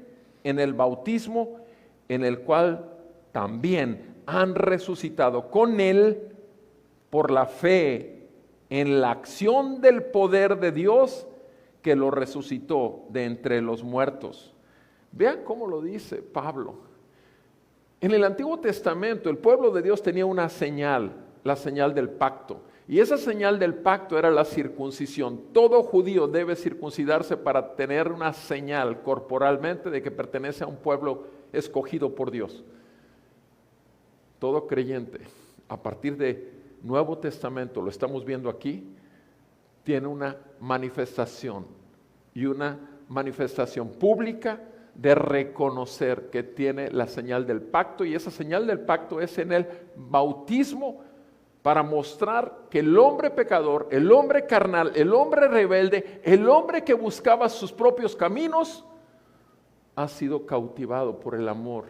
en el bautismo, en el cual también han resucitado con Él por la fe en la acción del poder de Dios que lo resucitó de entre los muertos. Vean cómo lo dice Pablo. En el Antiguo Testamento el pueblo de Dios tenía una señal, la señal del pacto. Y esa señal del pacto era la circuncisión. Todo judío debe circuncidarse para tener una señal corporalmente de que pertenece a un pueblo escogido por Dios. Todo creyente, a partir de Nuevo Testamento, lo estamos viendo aquí, tiene una manifestación y una manifestación pública de reconocer que tiene la señal del pacto, y esa señal del pacto es en el bautismo para mostrar que el hombre pecador, el hombre carnal, el hombre rebelde, el hombre que buscaba sus propios caminos, ha sido cautivado por el amor,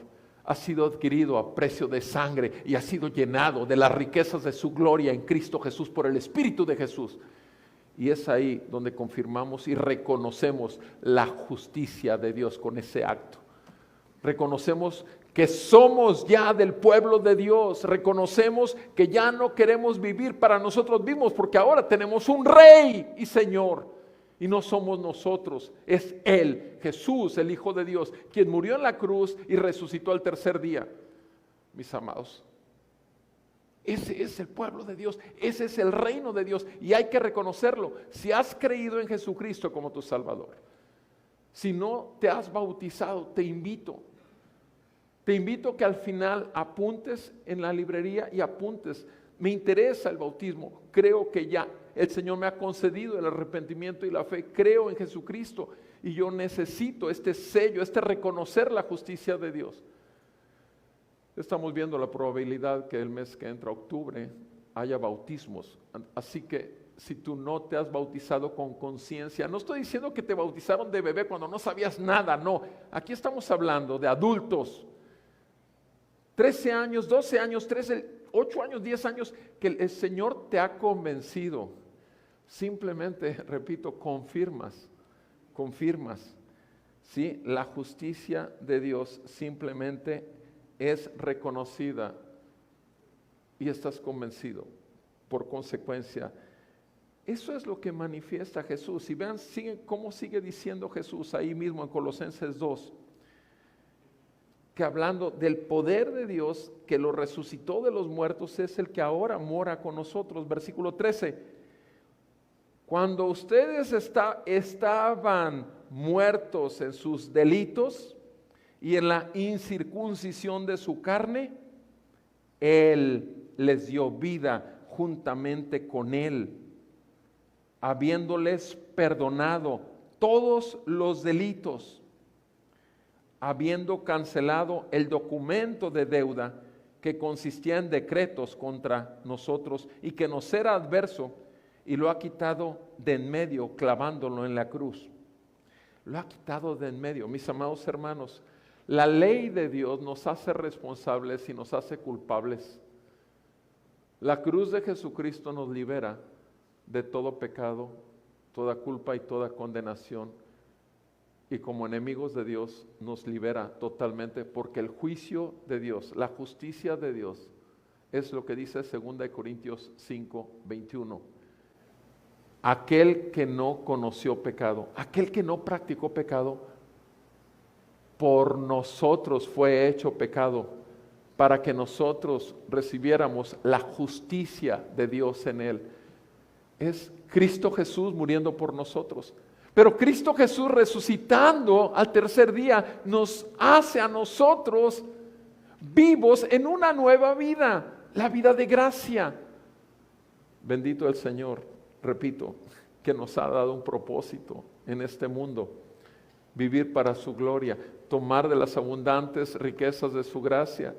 ha sido adquirido a precio de sangre y ha sido llenado de las riquezas de su gloria en Cristo Jesús por el Espíritu de Jesús. Y es ahí donde confirmamos y reconocemos la justicia de Dios con ese acto. Reconocemos que somos ya del pueblo de Dios. Reconocemos que ya no queremos vivir para nosotros mismos, porque ahora tenemos un Rey y Señor. Y no somos nosotros, es Él, Jesús, el Hijo de Dios, quien murió en la cruz y resucitó al tercer día. Mis amados, ese es el pueblo de Dios, ese es el reino de Dios, y hay que reconocerlo. Si has creído en Jesucristo como tu Salvador, si no te has bautizado, te invito que al final apuntes en la librería y apuntes: me interesa el bautismo, creo que ya el Señor me ha concedido el arrepentimiento y la fe, creo en Jesucristo y yo necesito este sello, reconocer la justicia de Dios. Estamos viendo la probabilidad que el mes que entra, octubre, haya bautismos. Así que si tú no te has bautizado con conciencia, no estoy diciendo que te bautizaron de bebé cuando no sabías nada, no. Aquí estamos hablando de adultos, 13 años, 12 años, 8 años, 10 años, que el Señor te ha convencido. Simplemente, repito, confirmas. ¿sí? La justicia de Dios simplemente es reconocida y estás convencido. Por consecuencia, eso es lo que manifiesta Jesús. Y vean cómo sigue diciendo Jesús ahí mismo en Colosenses 2, que hablando del poder de Dios que lo resucitó de los muertos, es el que ahora mora con nosotros. Versículo 13, cuando ustedes estaban muertos en sus delitos y en la incircuncisión de su carne, Él les dio vida juntamente con Él, habiéndoles perdonado todos los delitos, habiendo cancelado el documento de deuda que consistía en decretos contra nosotros y que nos era adverso, y lo ha quitado de en medio, clavándolo en la cruz. Lo ha quitado de en medio. Mis amados hermanos, la ley de Dios nos hace responsables y nos hace culpables. La cruz de Jesucristo nos libera de todo pecado, toda culpa y toda condenación. Y como enemigos de Dios nos libera totalmente, porque el juicio de Dios, la justicia de Dios, es lo que dice 2 Corintios 5, 21. Aquel que no conoció pecado, aquel que no practicó pecado, por nosotros fue hecho pecado, para que nosotros recibiéramos la justicia de Dios en él. Es Cristo Jesús muriendo por nosotros. Pero Cristo Jesús resucitando al tercer día nos hace a nosotros vivos en una nueva vida, la vida de gracia. Bendito el Señor, repito, que nos ha dado un propósito en este mundo, vivir para su gloria, tomar de las abundantes riquezas de su gracia.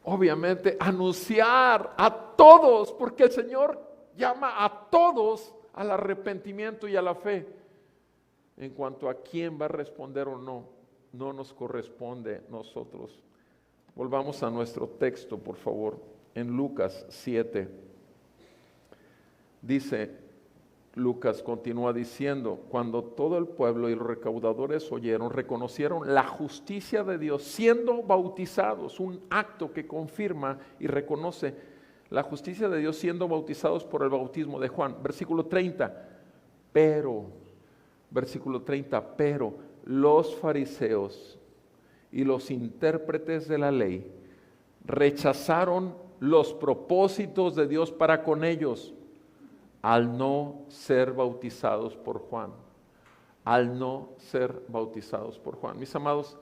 Obviamente anunciar a todos, porque el Señor llama a todos al arrepentimiento y a la fe. En cuanto a quién va a responder o no, no nos corresponde a nosotros. Volvamos a nuestro texto, por favor, en Lucas 7. Dice, Lucas continúa diciendo, cuando todo el pueblo y los recaudadores oyeron, reconocieron la justicia de Dios, siendo bautizados, un acto que confirma y reconoce la justicia de Dios, siendo bautizados por el bautismo de Juan. Versículo 30, pero los fariseos y los intérpretes de la ley rechazaron los propósitos de Dios para con ellos, al no ser bautizados por Juan. Al no ser bautizados por Juan. Mis amados,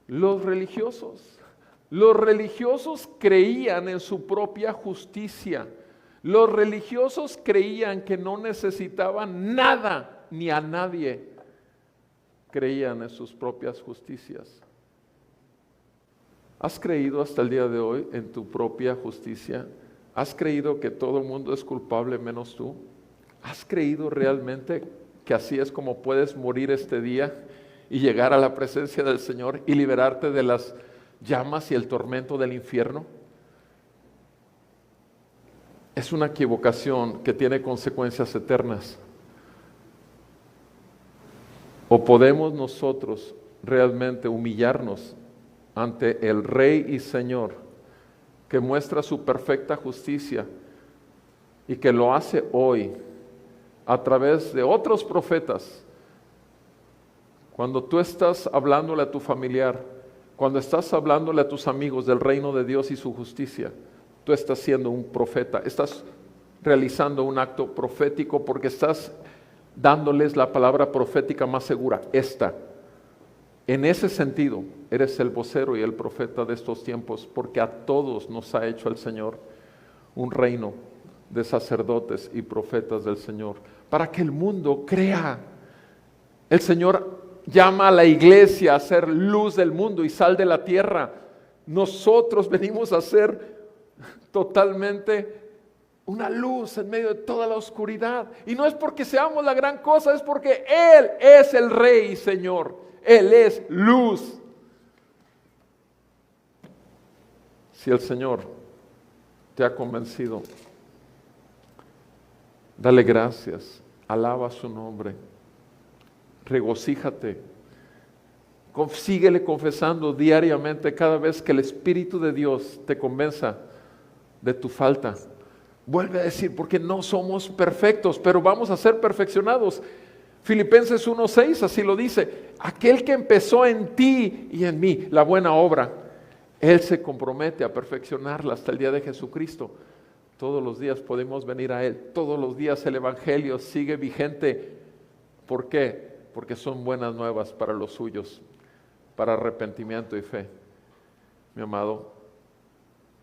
los religiosos creían en su propia justicia. Los religiosos creían que no necesitaban nada ni a nadie. Creían en sus propias justicias. ¿Has creído hasta el día de hoy en tu propia justicia? ¿Has creído que todo el mundo es culpable menos tú? ¿Has creído realmente que así es como puedes morir este día y llegar a la presencia del Señor y liberarte de las llamas y el tormento del infierno? Es una equivocación que tiene consecuencias eternas. ¿O podemos nosotros realmente humillarnos ante el Rey y Señor, que muestra su perfecta justicia y que lo hace hoy a través de otros profetas? Cuando tú estás hablándole a tu familiar, cuando estás hablándole a tus amigos del reino de Dios y su justicia, tú estás siendo un profeta, estás realizando un acto profético porque estás dándoles la palabra profética más segura, esta. En ese sentido, eres el vocero y el profeta de estos tiempos, porque a todos nos ha hecho el Señor un reino de sacerdotes y profetas del Señor, para que el mundo crea. El Señor llama a la iglesia a ser luz del mundo y sal de la tierra. Nosotros venimos a ser totalmente una luz en medio de toda la oscuridad. Y no es porque seamos la gran cosa, es porque Él es el Rey y Señor. Él es luz. Si el Señor te ha convencido, dale gracias, alaba su nombre, regocíjate. Síguele confesando diariamente cada vez que el Espíritu de Dios te convenza de tu falta. Vuelve a decir, porque no somos perfectos, pero vamos a ser perfeccionados. Filipenses 1:6 así lo dice: aquel que empezó en ti y en mí la buena obra, Él se compromete a perfeccionarla hasta el día de Jesucristo. Todos los días podemos venir a Él, todos los días el Evangelio sigue vigente. ¿Por qué? Porque son buenas nuevas para los suyos, para arrepentimiento y fe. Mi amado,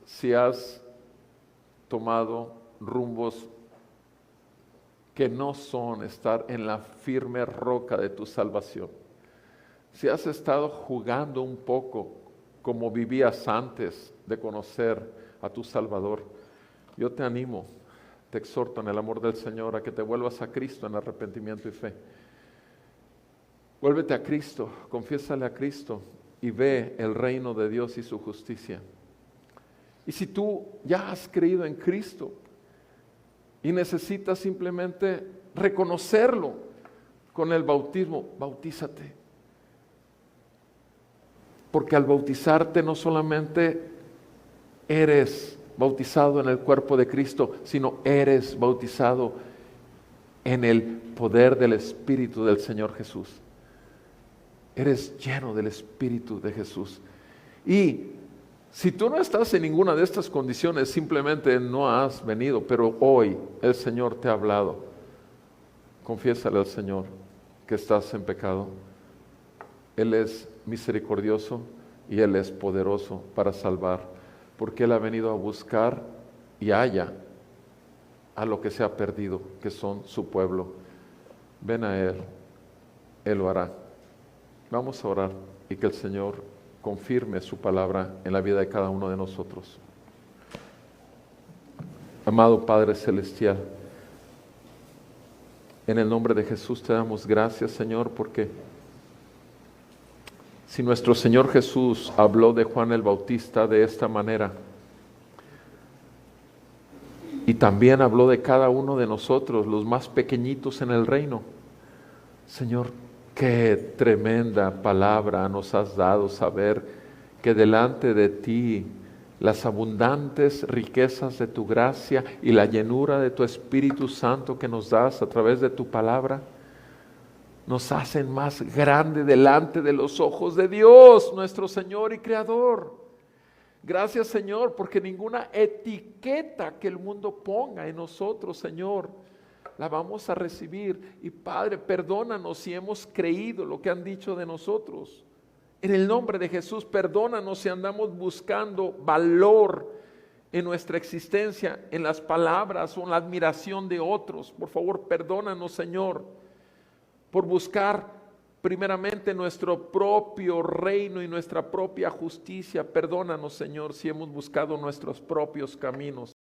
si has tomado rumbos que no son estar en la firme roca de tu salvación, si has estado jugando un poco como vivías antes de conocer a tu Salvador, yo te animo, te exhorto en el amor del Señor a que te vuelvas a Cristo en arrepentimiento y fe. Vuélvete a Cristo, confiésale a Cristo y ve el reino de Dios y su justicia. Y si tú ya has creído en Cristo y necesitas simplemente reconocerlo con el bautismo, bautízate. Porque al bautizarte no solamente eres bautizado en el cuerpo de Cristo, sino eres bautizado en el poder del Espíritu del Señor Jesús. Eres lleno del Espíritu de Jesús. Y si tú no estás en ninguna de estas condiciones, simplemente no has venido, pero hoy el Señor te ha hablado. Confiésale al Señor que estás en pecado. Él es misericordioso y Él es poderoso para salvar, porque Él ha venido a buscar y halla a lo que se ha perdido, que son su pueblo. Ven a Él, Él lo hará. Vamos a orar y que el Señor confirme su palabra en la vida de cada uno de nosotros. Amado Padre Celestial, en el nombre de Jesús te damos gracias, Señor, porque si nuestro Señor Jesús habló de Juan el Bautista de esta manera, y también habló de cada uno de nosotros, los más pequeñitos en el reino, Señor, qué tremenda palabra nos has dado, saber que delante de ti las abundantes riquezas de tu gracia y la llenura de tu Espíritu Santo que nos das a través de tu palabra nos hacen más grande delante de los ojos de Dios, nuestro Señor y Creador. Gracias, Señor, porque ninguna etiqueta que el mundo ponga en nosotros, Señor, la vamos a recibir. Y Padre, perdónanos si hemos creído lo que han dicho de nosotros. En el nombre de Jesús, perdónanos si andamos buscando valor en nuestra existencia, en las palabras o en la admiración de otros. Por favor, perdónanos, Señor, por buscar primeramente nuestro propio reino y nuestra propia justicia. Perdónanos, Señor, si hemos buscado nuestros propios caminos.